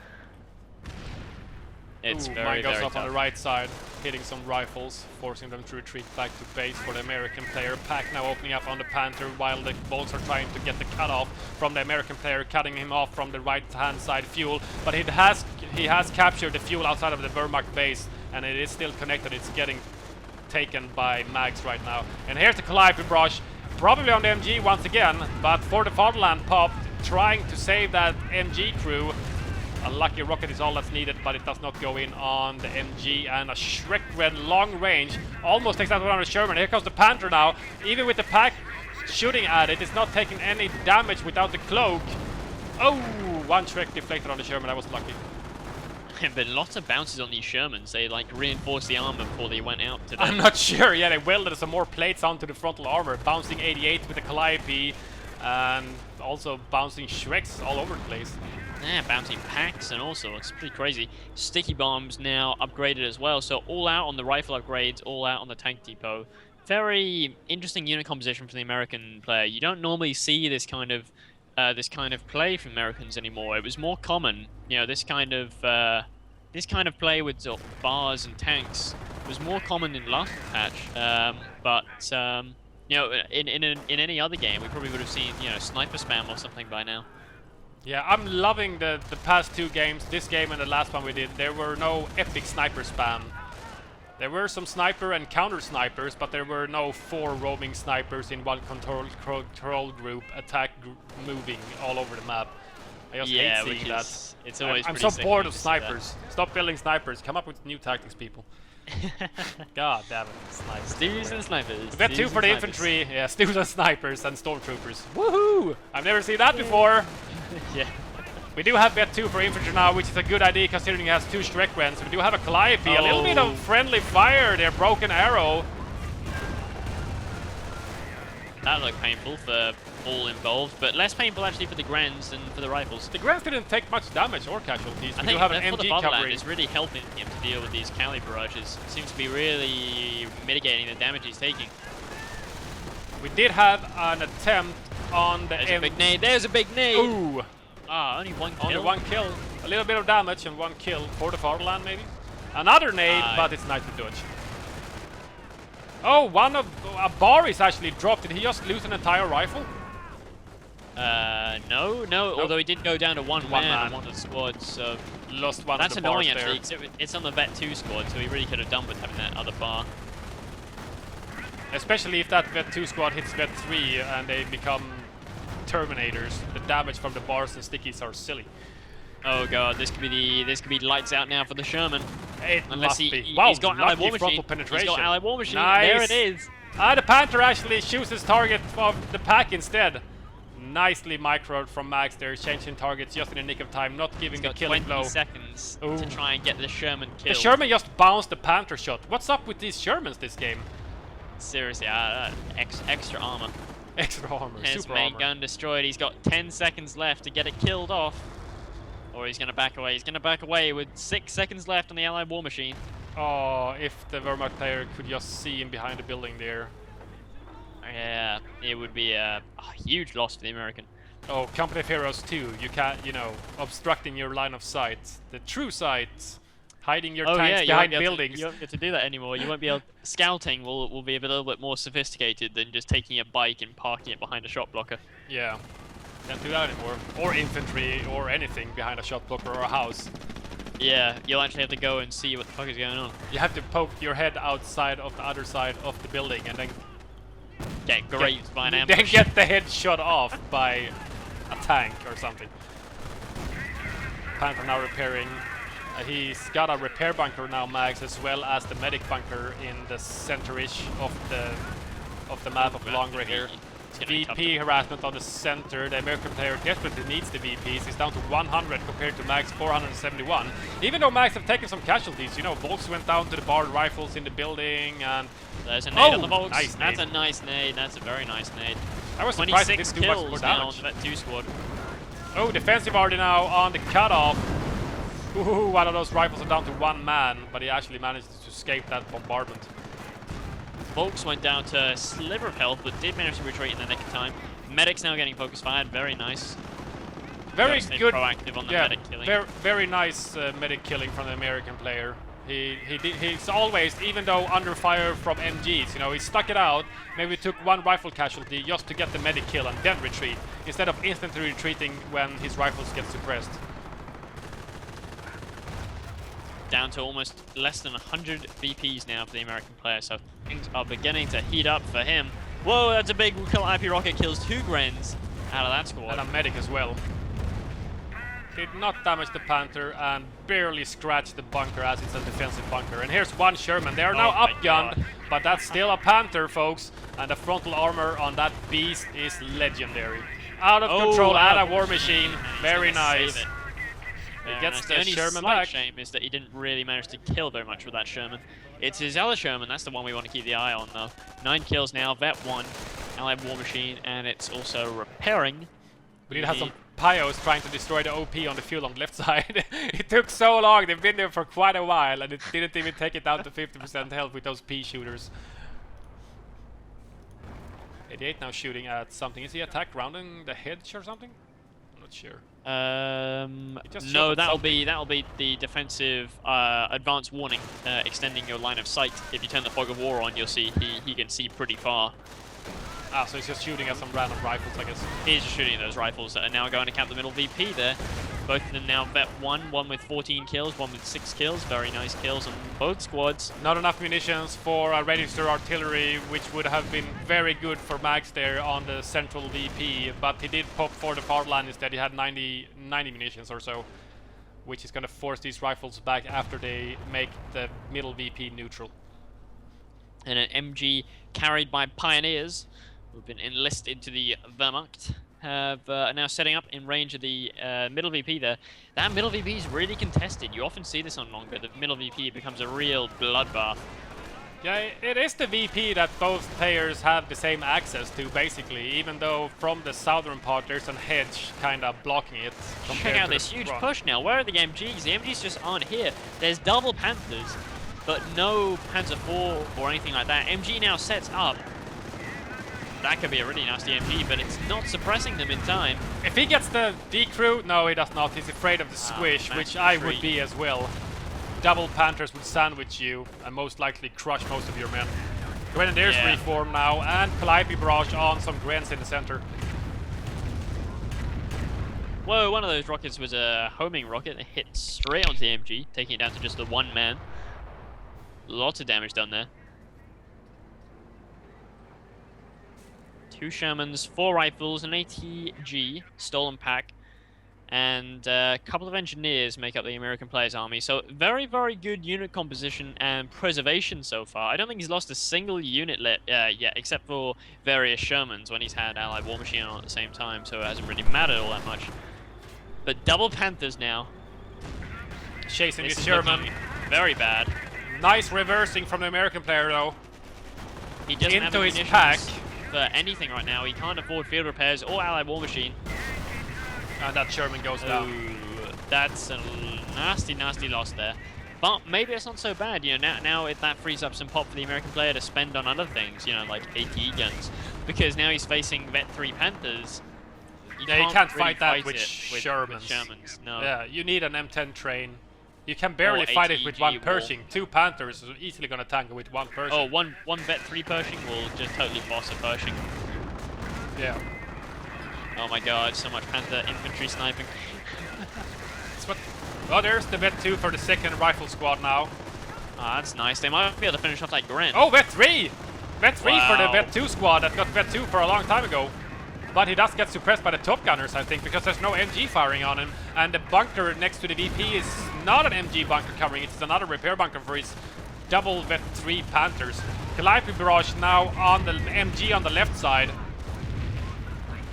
C: it's
B: mine goes
C: very
B: up
C: tough.
B: on the right side, hitting some rifles, forcing them to retreat back to base for the American player. Pack now opening up on the Panther, while the Bolts are trying to get the cutoff from the American player, cutting him off from the right-hand side fuel. But he has captured the fuel outside of the Wehrmacht base, and it is still connected. It's getting taken by Mags right now. And here's the Calliope Barrage, probably on the MG once again, but for the Fatherland pop, trying to save that MG crew. A lucky rocket is all that's needed, but it does not go in on the MG, and a Shrek-Red long range almost takes out one of the Sherman. Here comes the Panther now. Even with the Pack shooting at it, it's not taking any damage without the cloak. Oh, one Shrek deflected on the Sherman. That was lucky.
C: There have been lots of bounces on these Shermans. They like reinforced the armor before they went out today.
B: I'm not sure. Yeah, they welded some more plates onto the frontal armor, bouncing 88 with the Calliope, and also bouncing Shreks all over the place.
C: Yeah, bouncing packs and all sorts. Pretty crazy. Sticky bombs now upgraded as well, so all out on the rifle upgrades, all out on the tank depot. Very interesting unit composition for the American player. You don't normally see this kind of play from Americans anymore. It was more common, you know, this kind of play with sort of bars and tanks was more common in last patch. But you know, in any other game, we probably would have seen, you know, sniper spam or something by now.
B: Yeah, I'm loving the past 2 games. This game and the last one we did, there were no epic sniper spam. There were some sniper and counter snipers, but there were no 4 roaming snipers in one control group moving all over the map. I just hate seeing that.
C: It's always
B: I'm so bored of snipers. Stop building snipers. Come up with new tactics, people. God damn it. Snipers.
C: Stews and snipers.
B: Vet-2 for the infantry. Yeah, stews and snipers and stormtroopers. Woohoo! I've never seen that before.
C: Yeah.
B: We do have Vet-2 for infantry now, which is a good idea considering he has 2 Shrek-Rens. We do have a Calliope, a little bit of friendly fire there, broken arrow.
C: That looked painful for all involved, but less painful actually for the Grens than for the rifles.
B: The Grens didn't take much damage or casualties.
C: I
B: We
C: think
B: do have an
C: for the
B: MG
C: Fatherland
B: covering.
C: is really helping him to deal with these Cali barrages. Seems to be really mitigating the damage he's taking.
B: We did have an attempt on the
C: There's a big nade. There's a big nade.
B: Ooh!
C: Ah, only one kill.
B: Only 1 kill. A little bit of damage and 1 kill for the Fatherland, maybe. Another nade, but it's nice to dodge. Oh, a bar is actually dropped. Did he just lose an entire rifle?
C: No.
B: Nope.
C: Although he did go down to one
B: One
C: man
B: man.
C: on one of the squads, so
B: Lost one
C: that's
B: of the bars
C: annoying
B: there.
C: actually. 'Cause it's on the Vet-2 squad, so he really could have done with having that other bar.
B: Especially if that Vet-2 squad hits Vet-3 and they become Terminators. The damage from the bars and stickies are silly.
C: Oh god, this could be lights out now for the Sherman.
B: It
C: Unless
B: must be.
C: Wow, he's got Allied War
B: lucky frontal
C: Machine.
B: penetration.
C: He's got Allied War Machine.
B: Nice.
C: There it is.
B: The Panther actually shoots his target of the Pack instead. Nicely microed from Max there, changing targets just in the nick of time, not giving the killing
C: 20
B: blow.
C: seconds
B: Ooh.
C: to try and get the Sherman killed.
B: The Sherman just bounced the Panther shot. What's up with these Shermans this game?
C: Seriously, extra armor.
B: Extra armor,
C: His
B: super
C: main
B: armor.
C: gun destroyed. He's got 10 seconds left to get it killed off. Or he's going to back away. He's going to back away with 6 seconds left on the Allied War Machine.
B: Oh, if the Wehrmacht player could just see him behind the building there.
C: Yeah, it would be a huge loss for the American.
B: Oh, Company of Heroes 2, you can't, you know, obstructing your line of sight. The true sight, hiding your tanks behind buildings.
C: You won't get to do that anymore. You won't be able. Scouting will be a little bit more sophisticated than just taking a bike and parking it behind a shot blocker.
B: Yeah. Can't do that anymore. Or infantry, or anything behind a shot blocker or a house.
C: Yeah, you'll actually have to go and see what the fuck is going on.
B: You have to poke your head outside of the other side of the building and then
C: Get grazed by an ambush.
B: then get the head shot off by a tank or something. Panther now repairing. He's got a repair bunker now, Mags, as well as the medic bunker in the center-ish of the map of Longray here. VP harassment on the center. The American player desperately needs the VPs. He's down to 100 compared to Mags 471. Even though Mags have taken some casualties, you know, Volks went down to the barred rifles in the building, and
C: there's a nade on the Volks.
B: Nice
C: That's
B: nade.
C: a nice nade. That's a very nice nade.
B: I was surprised it
C: 26
B: didn't do much more
C: kills now on
B: damage.
C: the Vet 2 squad.
B: Oh, defensive already now on the cutoff. Ooh, one of those rifles are down to one man, but he actually managed to escape that bombardment.
C: Volks went down to a sliver of health, but did manage to retreat in the nick of time. Medic's now getting focus fired. Very nice.
B: Very good.
C: Proactive on the
B: Yeah,
C: medic killing.
B: very nice medic killing from the American player. He's always, even though under fire from MGs, you know, he stuck it out. Maybe took one rifle casualty just to get the medic kill and then retreat, instead of instantly retreating when his rifles get suppressed.
C: Down to almost less than 100 VPs now for the American player, so things are beginning to heat up for him. Whoa, that's a big IP rocket, kills 2 Grens out of that squad.
B: And a medic as well. Did not damage the Panther and barely scratched the bunker as it's a defensive bunker. And here's one Sherman. They are now
C: my
B: upgunned,
C: God.
B: but that's still a Panther, folks. And the frontal armor on that beast is legendary. Out of control,
C: wow.
B: and a war machine. Very nice.
C: Save it.
B: He gets the
C: only
B: Sherman
C: slight
B: back.
C: shame is that he didn't really manage to kill very much with that Sherman. It's his other Sherman, that's the one we want to keep the eye on though. 9 kills now, Vet 1, Allied War Machine, and it's also repairing.
B: We did have some Pyos trying to destroy the OP on the fuel on the left side. It took so long, they've been there for quite a while, and it didn't even take it down to 50% health with those P shooters. 88 now shooting at something. Is he attacked rounding the hedge or something? I'm not sure.
C: No, that'll be the defensive advanced warning, extending your line of sight. If you turn the fog of war on, you'll see he can see pretty far.
B: Ah, so he's just shooting at some random rifles, I guess.
C: He's just shooting at those rifles that are now going to count the middle VP there. Both of them now Vet 1, one with 14 kills, one with 6 kills. Very nice kills on both squads.
B: Not enough munitions for a register artillery, which would have been very good for Max there on the central VP, but he did pop for the far line instead. He had 90 munitions or so, which is going to force these rifles back after they make the middle VP neutral.
C: And an MG carried by Pioneers, who've been enlisted into the Wehrmacht, have now setting up in range of the middle VP there. That middle VP is really contested. You often see this on longer. The middle VP becomes a real bloodbath.
B: Yeah, it is the VP that both players have the same access to, basically, even though from the southern part there's a hedge kind of blocking it.
C: Check out this huge push now. Where are the MGs? The MGs just aren't here. There's double Panthers, but no Panzer IV or anything like that. MG now sets up. That could be a really nasty MG, but it's not suppressing them in time.
B: If he gets the decrew, no, he does not. He's afraid of the squish, which I would be as well. Double Panthers would sandwich you and most likely crush most of your men. Grenadiers reform now, and Calliope barrage on some Grens in the center.
C: Whoa, one of those rockets was a homing rocket that hit straight onto the MG, taking it down to just the 1 man. Lots of damage done there. 2 Shermans, 4 rifles, an ATG, stolen pack, and a couple of engineers make up the American player's army. So very, very good unit composition and preservation so far. I don't think he's lost a single unit yet, except for various Shermans when he's had Allied War Machine on at the same time, so it hasn't really mattered all that much. But double Panthers now.
B: Chasing his Sherman.
C: Very bad.
B: Nice reversing from the American player, though.
C: He doesn't have
B: into his
C: munitions
B: pack
C: for anything right now. He can't afford field repairs or Allied War Machine.
B: And that Sherman goes down.
C: That's a nasty, nasty loss there. But maybe it's not so bad, you know, now that frees up some pop for the American player to spend on other things, you know, like AT guns. Because now he's facing Vet 3 Panthers.
B: You can't
C: really
B: fight that with
C: Shermans.
B: Shermans.
C: No.
B: Yeah, you need an M10 train. You can barely fight it with 1 Pershing. 2 Panthers are easily going to tangle with 1 Pershing.
C: Oh, one Vet 3 Pershing will just totally boss a Pershing.
B: Yeah.
C: Oh my god, so much Panther infantry sniping.
B: Oh, there's the Vet 2 for the second rifle squad now.
C: Ah, that's nice. They might be able to finish off that Gren.
B: Oh, Vet 3! Vet 3
C: Wow.
B: for the Vet 2 squad that got Vet 2 for a long time ago. But he does get suppressed by the top gunners, I think, because there's no MG firing on him. And the bunker next to the VP is not an MG bunker covering, it's another repair bunker for his double Vet 3 Panthers. Calliope Barrage now on the MG on the left side.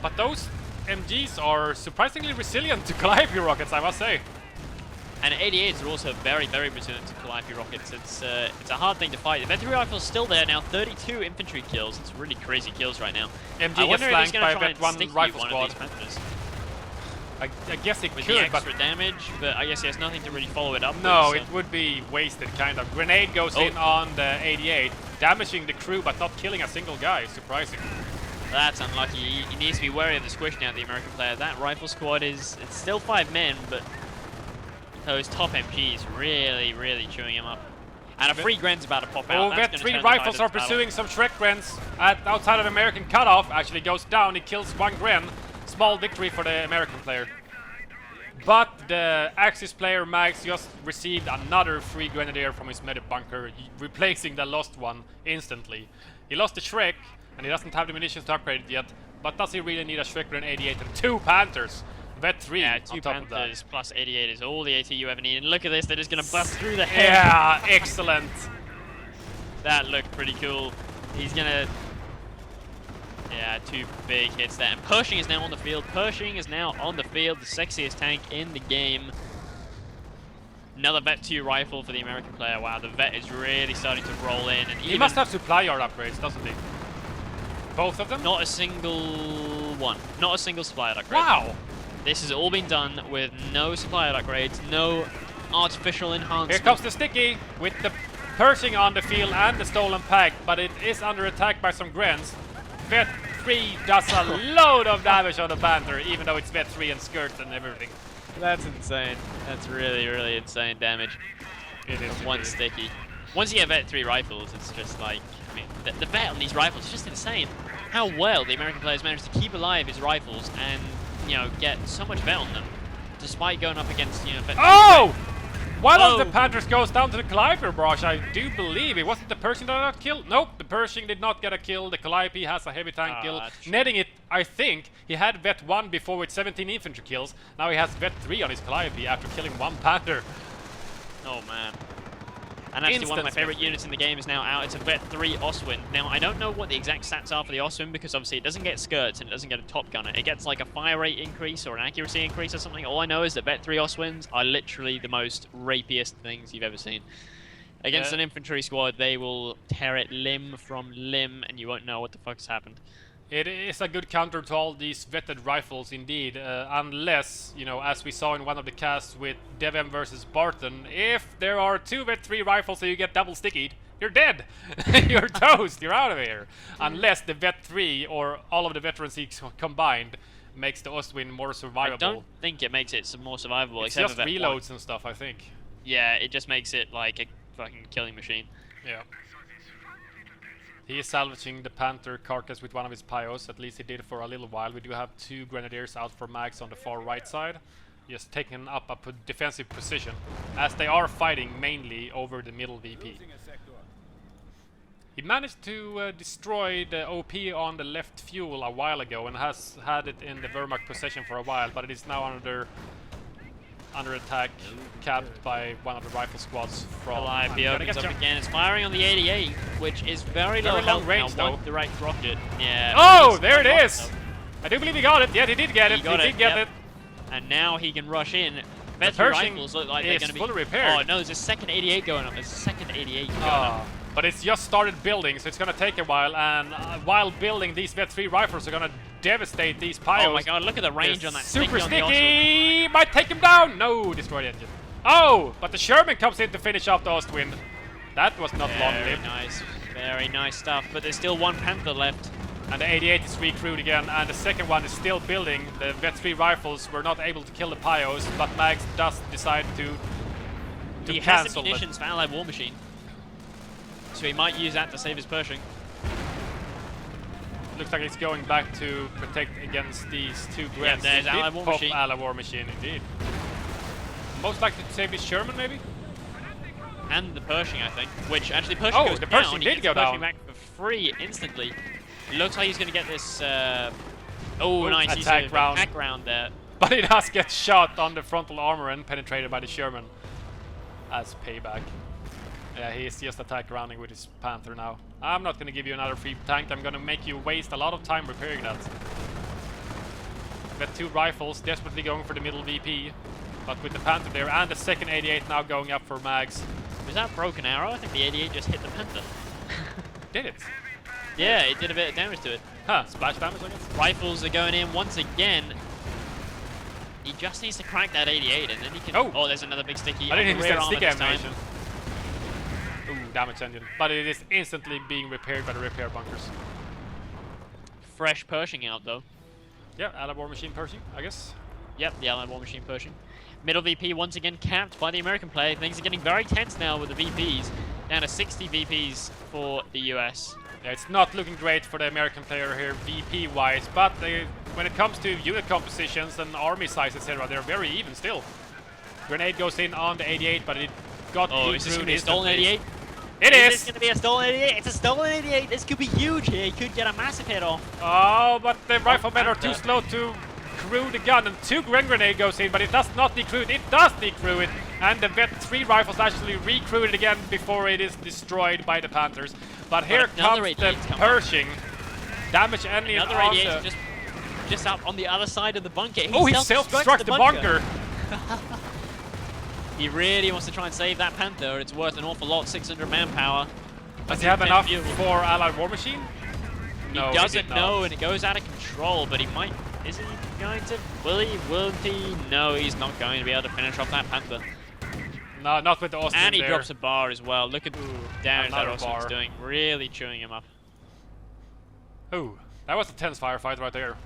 B: But those MGs are surprisingly resilient to Calliope rockets, I must say.
C: And 88s are also very, very resilient to Calliope rockets. It's a hard thing to fight. The Vet 3 rifle's still there now. 32 infantry kills. It's really crazy kills right now.
B: MG gets flanked by a Vet 1 rifle squad. I guess it
C: with
B: could,
C: the extra damage, but I guess he has nothing to really follow it up
B: no,
C: with.
B: it would be wasted, kind of. Grenade goes in on the 88, damaging the crew, but not killing a single guy. Surprising.
C: That's unlucky. He needs to be wary of the squish now, the American player. That rifle squad it's still 5 men, but those top MGs really, really chewing him up. And a free Gren's about to pop out.
B: Oh, Vet 3 rifles are pursuing some Shrek Grens outside of American cutoff. Actually goes down, he kills 1 Gren. Small victory for the American player. But the Axis player Mags just received another free Grenadier from his medi bunker, replacing the lost one instantly. He lost the Shrek, and he doesn't have the munitions to upgrade it yet. But does he really need a Shrek Gren 88 and 2 Panthers? Vet 3
C: yeah,
B: on
C: 2
B: top of that.
C: Panthers plus 88 is all the AT you ever need. And look at this, they're just going to bust through the head.
B: Yeah, excellent.
C: That looked pretty cool. He's going to... Yeah, 2 big hits there. And Pershing is now on the field. Pershing is now on the field, the sexiest tank in the game. Another Vet 2 rifle for the American player. Wow, the Vet is really starting to roll in. And
B: He must have supply yard upgrades, doesn't he? Both of them?
C: Not a single one. Not a single supply yard upgrade.
B: Wow!
C: This has all been done with no supply yard upgrades, no artificial enhancement.
B: Here comes the Sticky with the Pershing on the field and the stolen pack, but it is under attack by some Grens. Vet 3 does a load of damage on the Panther, even though it's Vet 3 and skirts and everything.
C: That's insane. That's really, really insane damage.
B: It is
C: One
B: indeed.
C: Sticky. Once you get Vet 3 rifles, it's just like, I mean, the Vet on these rifles is just insane. How well the American players managed to keep alive his rifles and, you know, get so much Vet on them, despite going up against, you know, Vet.
B: Oh! One of the
C: Oh.
B: Panthers goes down to the Calliope Barrage, I do believe. It wasn't the Pershing that got killed. Nope, the Pershing did not get a kill. The Calliope has a heavy tank kill.
C: that's true.
B: Netting it, I think, he had Vet 1 before with 17 infantry kills. Now he has Vet 3 on his Calliope after killing 1 Panther.
C: Oh man. And actually one of my
B: Instant
C: favorite units in the game is now out. It's a Vet 3 Oswind. Now, I don't know what the exact stats are for the Oswind because obviously it doesn't get skirts and it doesn't get a top gunner. It gets like a fire rate increase or an accuracy increase or something. All I know is that Vet 3 Oswinds are literally the most rapiest things you've ever seen. Against an infantry squad, they will tear it limb from limb and you won't know what the fuck's happened.
B: It is a good counter to all these vetted rifles indeed, unless, you know, as we saw in one of the casts with Devem versus Barton, if there are 2 Vet 3 rifles and you get double stickied, you're dead! You're toast, you're out of here! Unless the Vet 3 or all of the veterans combined makes the Ostwind more survivable.
C: I don't think it makes it more survivable.
B: It's
C: except
B: just
C: for Vet
B: reloads
C: 1.
B: and stuff, I think.
C: Yeah, it just makes it like a fucking killing machine.
B: Yeah. He is salvaging the Panther carcass with one of his Pyos, at least he did for a little while. We do have 2 Grenadiers out for Mags on the far right side, just taking up a defensive position, as they are fighting mainly over the middle VP. He managed to destroy the OP on the left fuel a while ago and has had it in the Wehrmacht possession for a while, but it is now under attack, capped by one of the rifle squads from
C: Calliope opens up again. It's firing on the 88, which is very low
B: Very long
C: health
B: range,
C: now.
B: though.
C: One direct rocket. Yeah.
B: Oh,
C: it's
B: there it
C: not
B: is!
C: though.
B: I do believe he got it. Yeah, he did get it. He did get
C: yep.
B: it.
C: And now he can rush in.
B: The
C: Vet 3
B: Pershing
C: rifles look like they're
B: is
C: going to be
B: fully repaired.
C: Oh no, there's a second 88 going up. There's a second 88 going up.
B: But it's just started building, so it's gonna take a while. And while building, these Vet 3 rifles are gonna devastate these Pyos.
C: Oh my god, look at the range on that
B: super
C: sticky on the
B: sticky! Might take him down! No, destroy the engine. Oh, but the Sherman comes in to finish off the Ostwind. That was not long-lived.
C: Very nice stuff. But there's still 1 Panther left.
B: And the 88 is recruited again, and the second one is still building. The Vet 3 rifles were not able to kill the Pyos, but Mags does decide to
C: He has
B: cancel
C: the
B: it.
C: munitions for Allied War Machine. So he might use that to save his Pershing.
B: Looks like it's going back to protect against these two Grets.
C: Yeah, there's Allied War Machine.
B: Allied War Machine, indeed. Most likely to save his Sherman, maybe?
C: And the Pershing, I think. Which actually Pershing goes
B: the
C: down.
B: Pershing
C: He
B: did
C: gets
B: go
C: Pershing
B: down.
C: back for free instantly. Looks like he's going to get this. Oh, nice. He's
B: attack round.
C: Attack round there.
B: But he does get shot on the frontal armor and penetrated by the Sherman as payback. Yeah, he's just attack rounding with his Panther now. I'm not going to give you another free tank. I'm going to make you waste a lot of time repairing that. Got 2 rifles desperately going for the middle VP. But with the Panther there and the second 88 now going up for mags.
C: Was that broken arrow? I think the 88 just hit the Panther.
B: Did it?
C: Yeah, it did a bit of damage to it.
B: Huh, splash damage I guess?
C: Rifles are going in once again. He just needs to crack that 88 and then he can...
B: Oh,
C: there's another big sticky.
B: I didn't even
C: rear
B: see sticky
C: armor this time.
B: animation. Ooh, damage engine. But it is instantly being repaired by the repair bunkers.
C: Fresh Pershing out though.
B: Yeah, Allied War Machine Pershing, I guess.
C: Yep, the Allied War Machine Pershing. Middle VP once again capped by the American player. Things are getting very tense now with the VPs. Down to 60 VPs for the US.
B: Yeah, it's not looking great for the American player here VP-wise, but when it comes to unit compositions and army size, etc., they're very even still. Grenade goes in on the 88, but it got
C: is this going to be a stolen
B: instantly.
C: 88?
B: It
C: Is
B: is!
C: this going to be a stolen 88? It's a stolen 88! This could be huge here. He could get a massive hit off.
B: Oh, but the riflemen are too slow to crew the gun, and 2 grenade goes in, but it does not decrew it. It does decrew it, and the Vet 3 rifles actually recrew it again before it is destroyed by the Panthers. But here comes the Pershing. Damage ending
C: Another 88 is just up on the other side of the bunker.
B: He self-destructs the bunker.
C: He really wants to try and save that Panther. It's worth an awful lot, 600 manpower.
B: Does he have enough for Allied War Machine? No,
C: he doesn't know, and it goes out of control, but he might... Is he going to... Will he? Won't he? No, he's not going to be able to finish off that Panther.
B: No, not with the Austin
C: And he
B: there.
C: drops a bar as well. Look at the damage that
B: another
C: Austin's
B: bar.
C: doing. Really chewing him up.
B: Ooh, that was a tense firefight right there.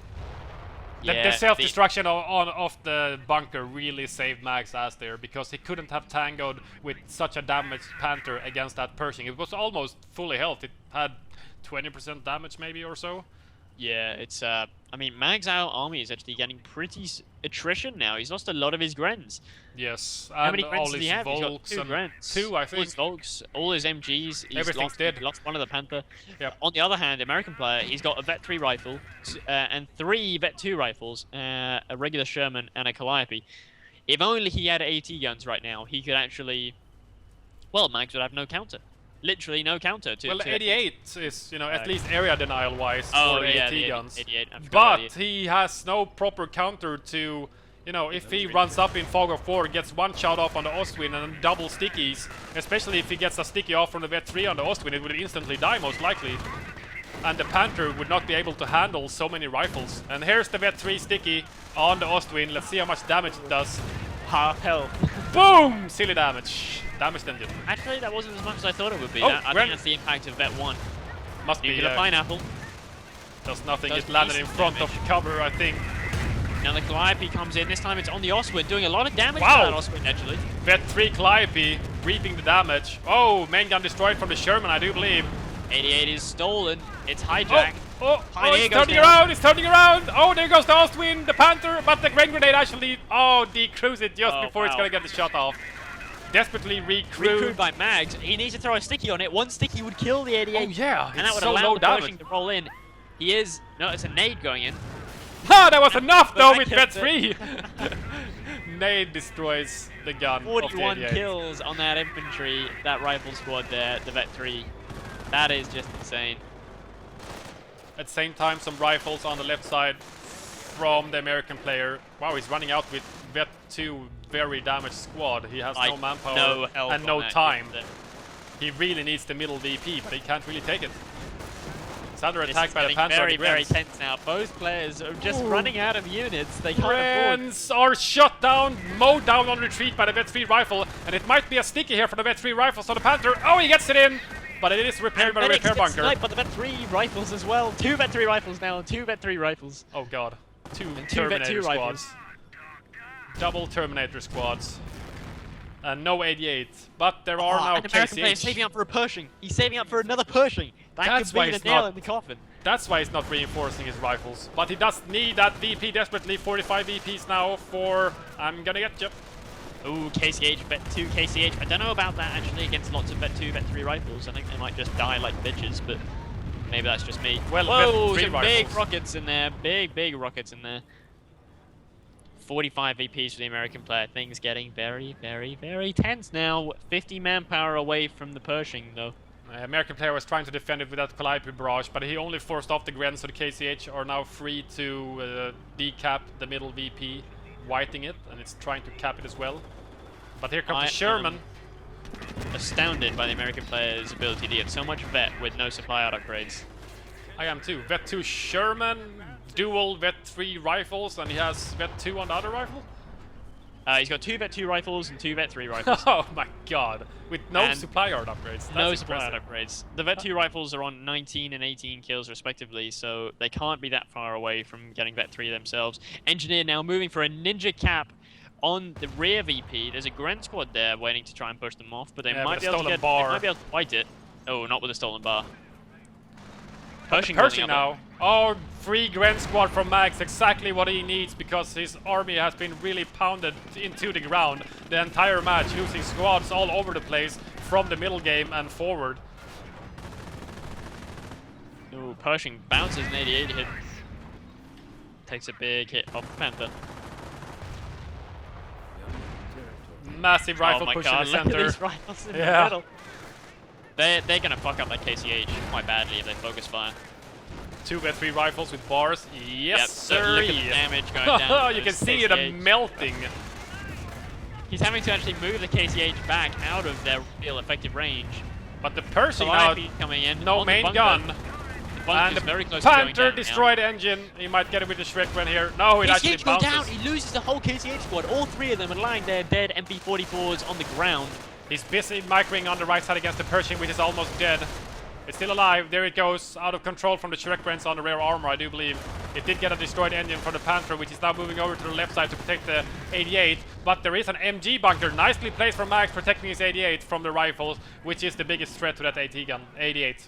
C: Yeah,
B: The self-destruction of the bunker really saved Mag's ass there, because he couldn't have tangoed with such a damaged Panther against that Pershing. It was almost fully health. It had 20% damage maybe or so.
C: Yeah, it's I mean, Mag's army is actually getting pretty attrition now. He's lost a lot of his Grens.
B: Yes,
C: How many
B: and
C: Grens
B: all
C: does he
B: his
C: have? He's got
B: Volks
C: 2
B: and
C: Grens.
B: 2, I
C: All
B: think.
C: his Volks, all his MGs.
B: Everything's dead.
C: He lost one of the Panther.
B: Yep.
C: On the other hand, American player, he's got a Vet 3 rifle and 3 Vet 2 rifles, a regular Sherman, and a Calliope. If only he had AT guns right now, he could actually... Well, Mags would have no counter. Literally no counter to...
B: Well,
C: to
B: 88 is, you know, at least area denial-wise for
C: yeah,
B: AT
C: the
B: guns.
C: 88, I forgot about
B: But he has no proper counter to, you know, if he runs up in Fog of War, gets 1 shot off on the Ostwind and then double stickies, especially if he gets a sticky off from the Vet 3 on the Ostwind, it would instantly die most likely. And the Panther would not be able to handle so many rifles. And here's the Vet 3 sticky on the Ostwind. Let's see how much damage it does.
C: half health.
B: Boom! Silly damage. Damage engine.
C: Actually, that wasn't as much as I thought it would be.
B: Oh,
C: I think that's the impact of Vet 1.
B: Must be
C: Nuclear pineapple.
B: does nothing.
C: Does
B: It landed in
C: decent
B: front
C: damage.
B: of cover, I think.
C: Now the Calliope comes in. This time it's on the Ostwind, doing a lot of damage
B: Wow.
C: to that Ostwind, actually.
B: Vet 3 Calliope reaping the damage. Oh, main gun destroyed from the Sherman, I do believe.
C: 88 is stolen. It's hijacked.
B: It's turning around, it's turning around! Oh, there goes the Ostwind, the Panther, but the Grain Grenade actually, decrews it just before it's gonna get the shot off. Desperately recrewed.
C: Recrued by Mags. He needs to throw a sticky on it. 1 sticky would kill the 88.
B: Oh yeah,
C: and that
B: it's
C: would
B: so
C: allow
B: low
C: the
B: damage.
C: Pershing to roll in. He is... No, it's a nade going in.
B: Ha! That was enough though
C: I
B: with
C: kept
B: Vet 3! Nade destroys the gun of the
C: 41
B: 88.
C: kills on that infantry, that rifle squad there, the Vet 3. That is just insane.
B: At the same time, some rifles on the left side from the American player. Wow, he's running out with Vet 2 very damaged squad. He has no manpower
C: no health
B: and
C: on
B: no
C: that
B: time.
C: unit.
B: He really needs the middle VP, but he can't really take it. He's under
C: This
B: attack
C: is
B: by the
C: getting
B: Panzer.
C: very, very tense now. Both players are just running out of units. They can't afford.
B: Grens are shot down, mowed down on retreat by the Vet 3 rifle, and it might be a sticky here for the Vet 3 rifle, so the Panther, oh, he gets it in! But it is repaired by the repair bunker.
C: But the Vet 3 rifles as well. 2 Vet 3 rifles now, 2 Vet 3 rifles.
B: Oh god. 2
C: 2 Vet 2
B: Terminator squads.
C: rifles.
B: Double Terminator squads. And no 88. But there are now
C: An American player
B: KCH.
C: saving up for a Pershing. He's saving up for another Pershing. That
B: That's
C: could
B: why
C: be the
B: it's
C: nail
B: not-
C: in the coffin.
B: That's why he's not reinforcing his rifles. But he does need that VP desperately. 45 VPs now for I'm gonna get you.
C: Ooh, KCH, Vet 2, KCH. I don't know about that actually against lots of Vet 2, Vet 3 rifles. I think they might just die like bitches, but maybe that's just me.
B: Well,
C: whoa,
B: Vet 3
C: some
B: rifles.
C: big rockets in there. Big rockets in there. 45 VPs for the American player. Things getting very tense now. 50 manpower away from the Pershing, though.
B: American player was trying to defend it with that Calliope barrage, but he only forced off the Gren, so the KCH are now free to decap the middle VP, whiting it, and it's trying to cap it as well. But here comes the Sherman.
C: Astounded by the American player's ability to get so much vet with no supply out upgrades.
B: I am too. Vet 2 Sherman, dual Vet 3 rifles, and he has Vet 2 on the other rifle?
C: He's got 2 Vet 2 rifles and 2 Vet 3 rifles.
B: Oh my god. With no
C: And
B: supply yard upgrades. That's
C: no
B: impressive.
C: supply out upgrades. The Vet 2 rifles are on 19 and 18 kills respectively, so they can't be that far away from getting Vet 3 themselves. Engineer now moving for a ninja cap on the rear VP. There's a Gren squad there waiting to try and push them off, but they might be able to get, they might be able to fight it. Oh, not with a stolen bar.
B: Pershing now. Oh, free Gren squad from Max, exactly what he needs, because his army has been really pounded into the ground the entire match, losing squads all over the place from the middle game and forward.
C: Ooh, Pershing bounces an 88 hit. Takes a big hit off the Panther.
B: Massive rifle
C: oh my
B: push
C: God,
B: in the
C: look at
B: center.
C: these rifles in the
B: Yeah.
C: middle. They're gonna fuck up that KCH quite badly if they focus fire.
B: 2 Vet 3 rifles with bars. Yes,
C: Yep,
B: sir.
C: look at the damage going down.
B: You can see it
C: KCH.
B: melting.
C: He's having to actually move the KCH back out of their real effective range.
B: But the Pershing now,
C: Calliope coming in.
B: no
C: on the
B: main
C: bunker.
B: gun.
C: The bunker's
B: And the
C: very close to going
B: Panther
C: down
B: destroyed engine. He might get it with the Shrek one here. No, it actually
C: KCH go down.
B: bounces.
C: He loses the whole KCH squad. All 3 of them are lying there dead. MP44s on the ground.
B: He's busy microing on the right side against the Pershing, which is almost dead. It's still alive. There it goes. Out of control from the Shrek Brands on the rear armor, I do believe. It did get a destroyed engine from the Panther, which is now moving over to the left side to protect the 88. But there is an MG bunker. Nicely placed from Max, protecting his 88 from the rifles, which is the biggest threat to that AT gun. 88.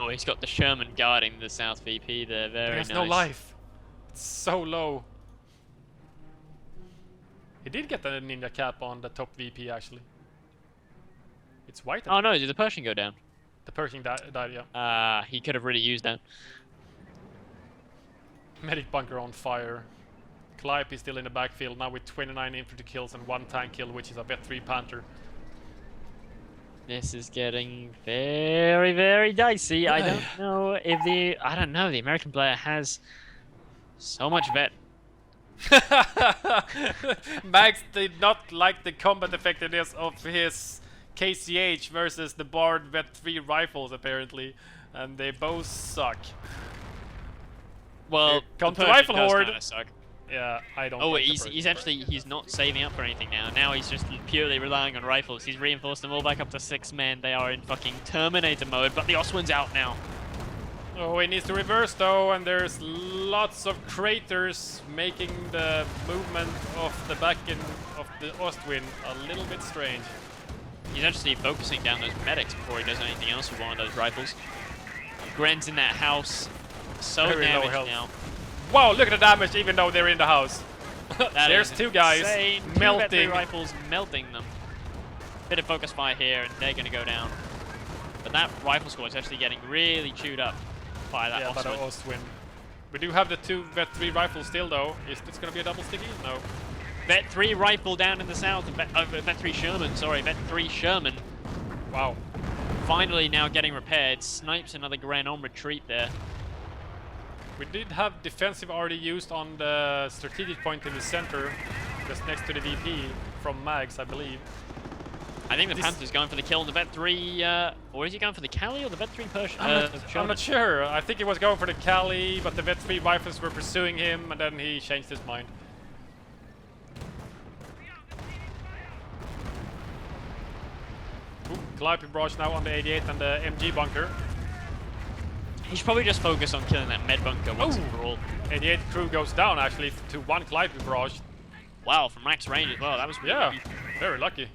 C: Oh, he's got the Sherman guarding the South VP there. Very nice.
B: He has no life. It's so low. He did get the ninja cap on the top VP, actually. It's white.
C: Oh no, did the Pershing go down?
B: The Pershing died, yeah.
C: He could have really used that.
B: Medic bunker on fire. Calliope is still in the backfield, now with 29 infantry kills and 1 tank kill, which is a Vet 3 Panther.
C: This is getting very dicey. I don't know if the the American player has so much vet.
B: Max did not like the combat effectiveness of his KCH versus the Bard Vet 3 rifles apparently, and they both suck.
C: Well,
B: come
C: the
B: to Rifle
C: Pershing does
B: Horde.
C: kinda suck.
B: Yeah, I don't.
C: Oh,
B: like the
C: he's
B: Pershing.
C: he's not saving up for anything now. Now he's just purely relying on rifles. He's reinforced them all back up to 6 men. They are in fucking Terminator mode, but the Oswin's out now.
B: Oh, he needs to reverse though, and there's lots of craters making the movement of the back end of the Ostwind a little bit strange.
C: He's actually focusing down those medics before he does anything else with one of those rifles. Gren's in that house. So
B: Very low
C: damaged
B: health.
C: now.
B: Wow, look at the damage even though they're in the house.
C: That
B: There's
C: is
B: 2 guys
C: insane. 2
B: melting.
C: Vet 3 rifles melting them. Bit of focus fire here, and they're going to go down. But that rifle squad is actually getting really chewed up by that
B: By the
C: Ostwind.
B: Ostwind. We do have the 2 Vet 3 rifles still though. Is this gonna be a double sticky? No.
C: Vet 3 rifle down in the south. Vet 3 Sherman, sorry. Vet 3 Sherman.
B: Wow.
C: Finally now getting repaired. Snipes another Gren on retreat there.
B: We did have defensive already used on the strategic point in the center, just next to the VP from Mags, I believe.
C: I think the Panther's going for the kill on the Vet 3, or is he going for the Cali or the Vet 3 Pershing?
B: I'm not sure. I think he was going for the Cali, but the Vet 3 rifles were pursuing him, and then he changed his mind. Ooh, Calliope barrage now on the 88 and the MG bunker.
C: He should probably just focus on killing that med bunker once and for all.
B: 88 crew goes down actually to 1 Calliope barrage.
C: Wow, from max range as well. That was really
B: Yeah,
C: lucky.
B: very lucky.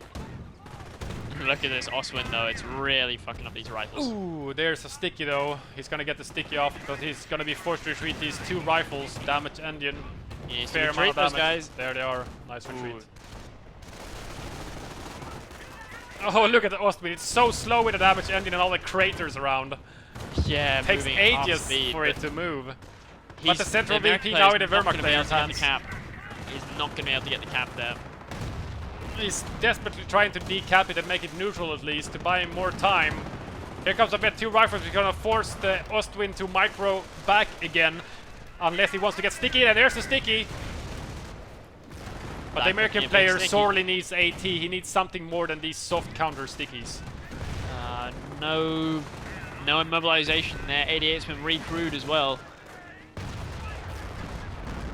C: Look at this Oswin though, it's really fucking up these rifles.
B: Ooh, there's a sticky though. He's gonna get the sticky off because he's gonna be forced to retreat these 2 rifles. Damage engine.
C: Yes,
B: Fair amount of
C: those
B: damage.
C: guys.
B: There they are. Nice retreat. Oh, look at the Ostwind. It's so slow with the damage engine and all the craters around.
C: Yeah,
B: It takes
C: moving
B: ages
C: half speed,
B: for it to move. But the central VP
C: American
B: now in the
C: player's not
B: Wehrmacht
C: gonna be able
B: player's
C: to get the
B: hands.
C: cap. He's not going to be able to get the cap there.
B: He's desperately trying to decap it and make it neutral at least to buy him more time. Here comes a bit 2 rifles. We're gonna force the Ostwind to micro back again. Unless he wants to get sticky. And there's the sticky. But the American player sorely needs AT. He needs something more than these soft counter stickies.
C: No immobilization there. 88's been recrewed as well.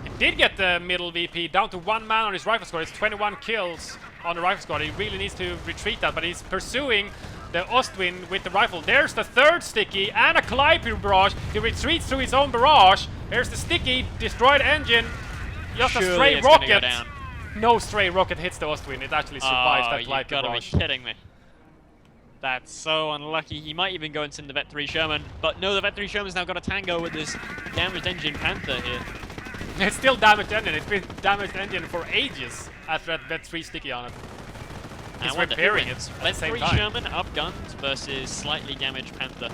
B: He did get the middle VP down to 1 man on his rifle squad. It's 21 kills on the rifle squad. He really needs to retreat that, but he's pursuing the Ostwind with the rifle. There's the 3rd sticky and a Calliope barrage. He retreats through his own barrage. There's the sticky, destroyed engine. Just a stray rocket. No stray rocket hits the Ostwind. It actually survives that Calliope barrage.
C: You gotta be kidding me. That's so unlucky. He might even go and send the Vet 3 Sherman, but no, the Vet 3 Sherman's now got a tango with this damaged engine Panther here.
B: It's still damaged engine. It's been damaged engine for ages after that Vet 3 sticky on it. He's repairing it at the same time.
C: Sherman up guns versus slightly damaged Panther.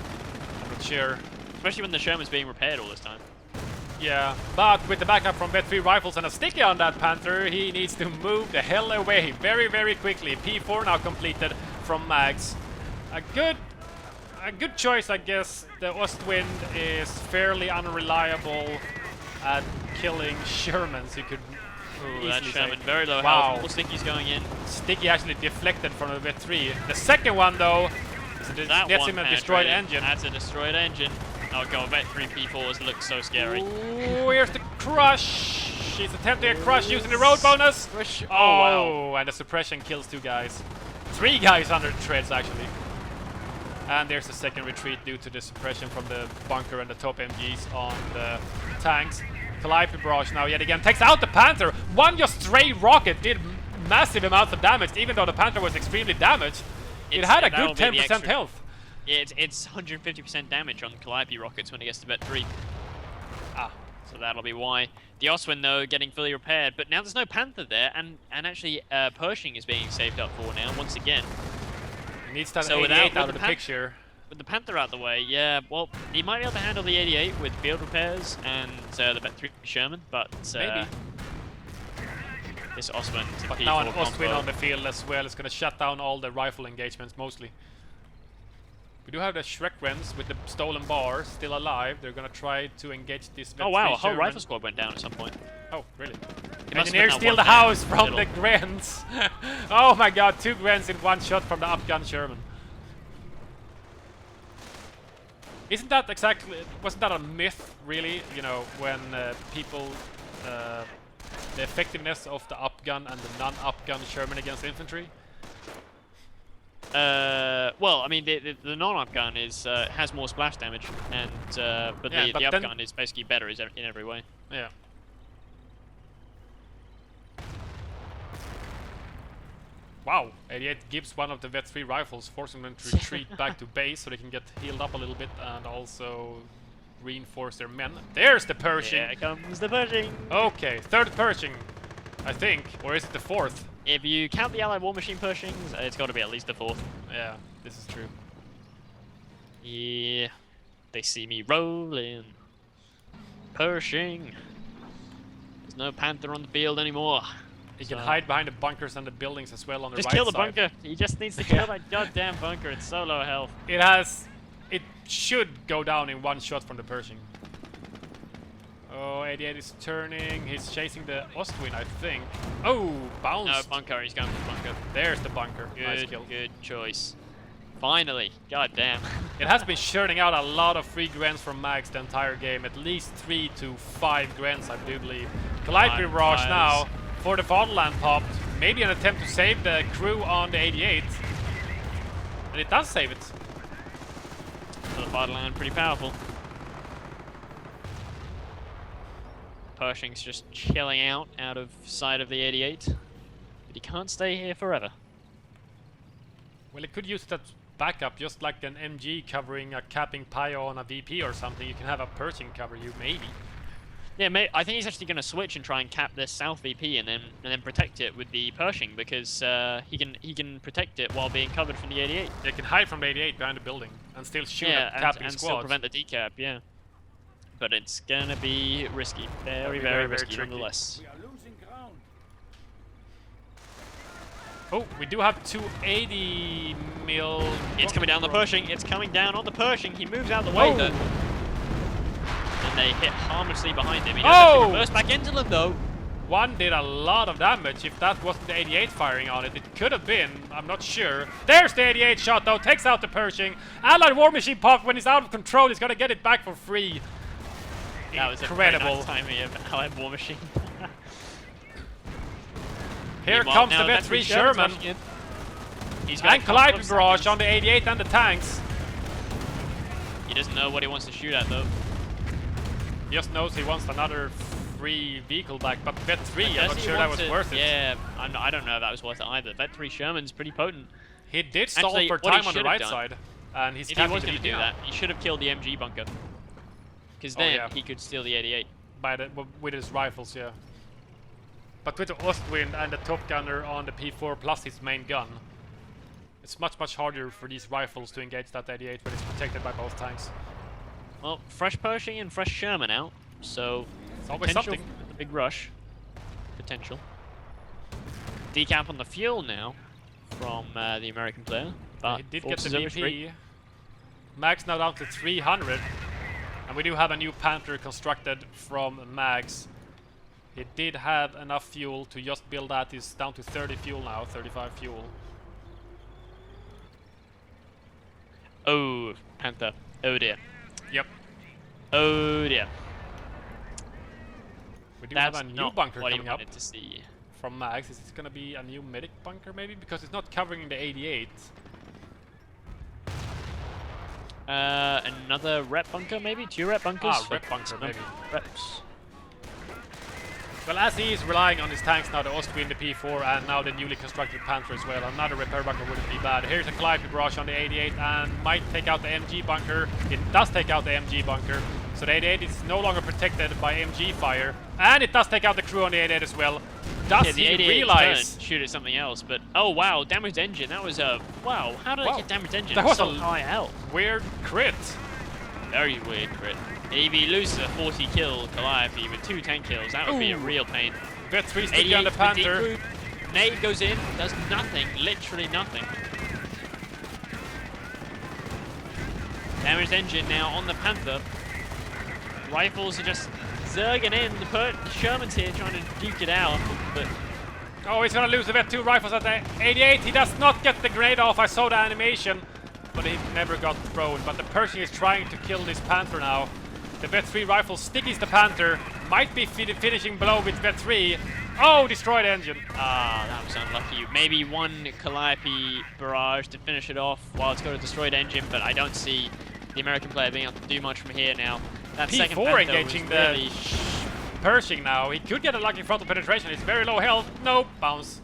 B: I'm not sure.
C: Especially when the Sherman's being repaired all this time.
B: Yeah, but with the backup from Vet 3 rifles and a sticky on that Panther, he needs to move the hell away very, very quickly. P4 now completed from Mags. A good choice, I guess. The Ostwind is fairly unreliable at killing Shermans. You could
C: that
B: easily
C: Sherman
B: say.
C: very low
B: Wow.
C: health. More stickies going in.
B: Sticky actually deflected from the Vet 3. The second one though, gets him a destroyed engine.
C: That's a destroyed engine. Oh god, Vet 3 P4s look so scary.
B: Ooh, here's the crush. He's attempting a crush using the road bonus. Oh, wow. And the suppression kills 2 guys. 3 guys under the treads actually. And there's the second retreat due to the suppression from the bunker and the top MGs on the tanks. Calliope barrage now yet again takes out the Panther. One just stray rocket did massive amounts of damage, even though the Panther was extremely damaged. It had a good 10% health.
C: Yeah, it's 150% damage on Calliope rockets when it gets to Vet 3. So that'll be why. The Oswin though getting fully repaired, but now there's no Panther there, and actually Pershing is being saved up for now once again.
B: He needs to have 88 out of the picture.
C: With the Panther out the way, yeah, well, he might be able to handle the 88 with field repairs and the Vet 3 Sherman, but
B: maybe.
C: This Oswin.
B: But now an Ostwind on the field as well is going to shut down all the rifle engagements mostly. We do have the Shrekrens with the stolen bar still alive. They're going to try to engage this Vet 3
C: Oh wow, a whole
B: Sherman.
C: rifle squad went down at some point.
B: Oh, really?
C: Engineers
B: steal the house from the Grens. Oh my god, 2 Grens in 1 shot from the upgun Sherman. Isn't that exactly, wasn't that a myth really, you know, when people, the effectiveness of the upgun and the non-upgun Sherman against infantry?
C: Well, I mean, the non-up gun is has more splash damage, and but the up gun is basically better in every way.
B: Yeah. Wow, 88 gives one of the Vet 3 rifles, forcing them to retreat back to base so they can get healed up a little bit and also reinforce their men. There's the Pershing!
C: Here comes the Pershing!
B: Okay, 3rd Pershing, I think. Or is it the 4th?
C: If you count the Allied War Machine Pershings, it's got to be at least the 4th.
B: Yeah, this is true.
C: Yeah, they see me rolling. Pershing. There's no Panther on the field anymore.
B: He can hide behind the bunkers and the buildings as well on the right side.
C: Just kill the bunker. He just needs to kill that goddamn bunker. It's so low health.
B: It should go down in 1 shot from the Pershing. Oh, 88 is turning. He's chasing the Ostwind, I think. Oh, bounced.
C: No, bunker. He's going for the bunker.
B: There's the bunker.
C: Good,
B: nice kill.
C: Good choice. Finally. God damn.
B: It has been churning out a lot of free grants from Mags the entire game. At least 3 to 5 grants, I do believe. Calliope barrage now for the Fatherland popped. Maybe an attempt to save the crew on the 88. And it does save it.
C: So the Fatherland pretty powerful. Pershing's just chilling out of sight of the 88. But he can't stay here forever.
B: Well, it could use that backup, just like an MG covering a capping Pio on a VP or something. You can have a Pershing cover you, maybe.
C: Yeah, I think he's actually going to switch and try and cap this south VP and then protect it with the Pershing, because he can protect it while being covered from the 88.
B: They can hide from the 88 behind the building and still shoot at capping
C: and
B: squads.
C: still prevent the decap. Yeah, but it's gonna be risky, very risky nonetheless.
D: We are losing ground.
B: Oh, we do have 280 mil.
C: It's coming down the Pershing. It's coming down on the Pershing. He moves out the way.
B: Oh.
C: And they hit harmlessly behind him. He does actually reverse back into them though.
B: One did a lot of damage. If that wasn't the 88 firing on it, it could have been. I'm not sure. There's the 88 shot though. Takes out the Pershing. Allied War Machine Puck, when he's out of control, he's gonna get it back for free.
C: That was
B: incredible.
C: A very nice timing of Allied War Machine.
B: Here comes the Vet 3 Sherman.
C: He's got
B: and Calliope Barrage on the 88 and the tanks.
C: He doesn't know what he wants to shoot at though.
B: He just knows he wants another free vehicle back, but Vet 3, I'm not sure that was worth it.
C: Yeah, I don't know if that was worth it either. Vet 3 Sherman's pretty potent.
B: He did stall for time on the right side. And he's
C: if he was going to do that, he should have killed the MG bunker. Because then he could steal the 88.
B: With his rifles, yeah. But with the Ostwind and the Top Gunner on the P4 plus his main gun, it's much harder for these rifles to engage that 88 when it's protected by both tanks.
C: Well, fresh Pershing and fresh Sherman out, so
B: it's always something.
C: The big rush. Potential. Decamp on the fuel now from the American player. But
B: he did get the VP. Mags now down to 300. And we do have a new Panther constructed from Mags. He did have enough fuel to just build that. He's down to 30 fuel now, 35 fuel.
C: Oh, Panther. Oh dear.
B: Yep.
C: Oh dear.
B: We do have a new bunker coming up
C: to see.
B: From Mags. Is it going to be a new medic bunker maybe? Because it's not covering the 88.
C: Another rep bunker maybe? 2 rep bunkers?
B: Ah, rep bunker maybe.
C: Reps.
B: Well, as he is relying on his tanks now, the Ostwind, the P4, and now the newly constructed Panther as well, another repair bunker wouldn't be bad. Here's a Calliope Barrage on the 88 and might take out the MG bunker. It does take out the MG bunker. So the 88 is no longer protected by MG fire. And it does take out the crew on the 88 as well. Does he realize?
C: Shoot at something else, but oh wow, damaged engine. That was a wow. How did I get damaged engine?
B: That was
C: so
B: a
C: high out.
B: Weird crit.
C: Very weird crit. If he loses a 40 kill Calliope with 2 tank kills, that would be a real pain.
B: Vet 3 sticky on the Panther.
C: Nade goes in, does nothing, literally nothing. Damaged engine now on the Panther. Rifles are just zerging in. The Sherman's here trying to duke it out, but
B: oh, he's gonna lose the Vet 2 rifles at the 88. He does not get the grenade off. I saw the animation, but he never got thrown. But the Pershing is trying to kill this Panther now. The Vet 3 rifle stickies the Panther. Might be finishing blow with Vet 3. Oh, destroyed engine.
C: Ah, that was unlucky. Maybe one Calliope Barrage to finish it off while it's got a destroyed engine, but I don't see the American player being able to do much from here now. That second
B: P4
C: Panther
B: engaging the
C: really
B: Pershing now. He could get a lucky frontal penetration. It's very low health. Nope, bounce.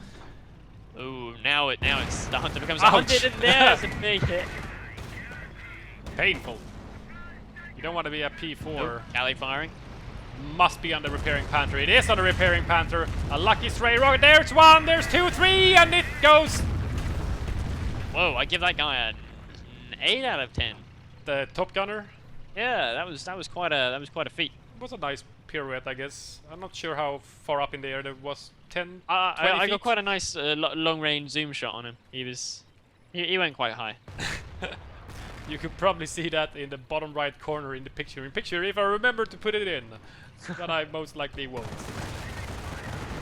C: Ooh, now it's the Hunter becomes a hunted, and there's a big hit.
B: Painful. You don't want to be a P4.
C: Galley firing.
B: Must be on the repairing Panther. It is on the repairing Panther. A lucky stray rocket. There's 1, there's 2, 3, and it goes.
C: Whoa! I give that guy an 8 out of 10.
B: The Top Gunner.
C: Yeah, that was quite a feat.
B: It was a nice pirouette, I guess. I'm not sure how far up in the air there was. 10, 20
C: I
B: feet?
C: got quite a nice long-range zoom shot on him. He went quite high.
B: You could probably see that in the bottom right corner in the picture. If I remember to put it in. But I most likely won't.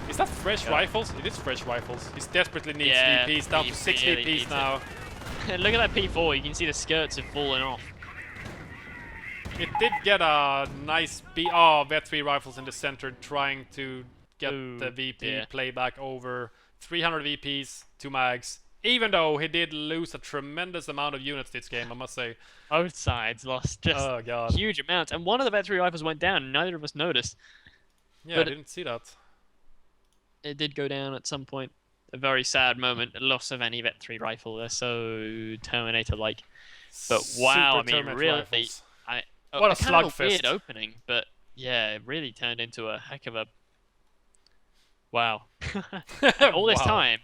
B: Is that fresh rifles? It is fresh rifles. He desperately needs VPs, down to 6 VPs now.
C: Look at that P4, you can see the skirts have fallen off.
B: It did get a nice Vet 3 rifles in the center trying to get the VP playback over 300 VPs, 2 mags. Even though he did lose a tremendous amount of units this game, I must say.
C: Both sides lost just huge amounts. And one of the Vet 3 rifles went down, and neither of us noticed.
B: Yeah,
C: but
B: I didn't see that.
C: It did go down at some point. a very sad moment. The loss of any Vet 3 rifle. They're so Terminator-like. But wow, I mean, really,
B: what a
C: kind of a
B: slugfest.
C: weird opening, but yeah, it really turned into a heck of a wow. And all this time,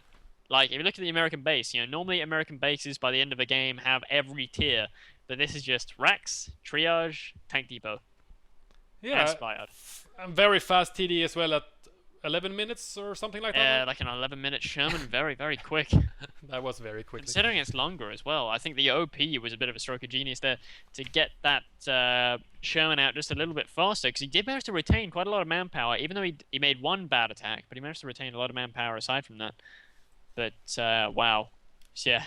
C: like if you look at the American base, you know, normally American bases by the end of a game have every tier, but this is just Racks, Triage, Tank Depot.
B: Yeah,
C: inspired.
B: Very fast TD as well at 11 minutes or something like that.
C: Yeah, like an 11-minute Sherman, very, very quick.
B: That was very quick.
C: Considering it's longer as well, I think the OP was a bit of a stroke of genius there to get that Sherman out just a little bit faster, because he did manage to retain quite a lot of manpower, even though he made one bad attack, but he managed to retain a lot of manpower aside from that. But, wow. Yeah.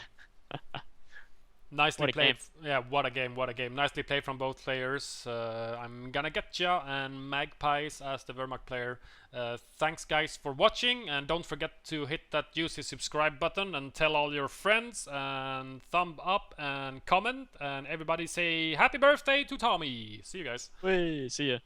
B: Nicely played. Yeah, what a game, what a game. Nicely played from both players. I'm gonna get ya and Magpies as the Wehrmacht player. Thanks guys for watching, and don't forget to hit that juicy subscribe button and tell all your friends, and thumb up and comment, and everybody say happy birthday to Tommy. See you guys.
C: Whee, see ya.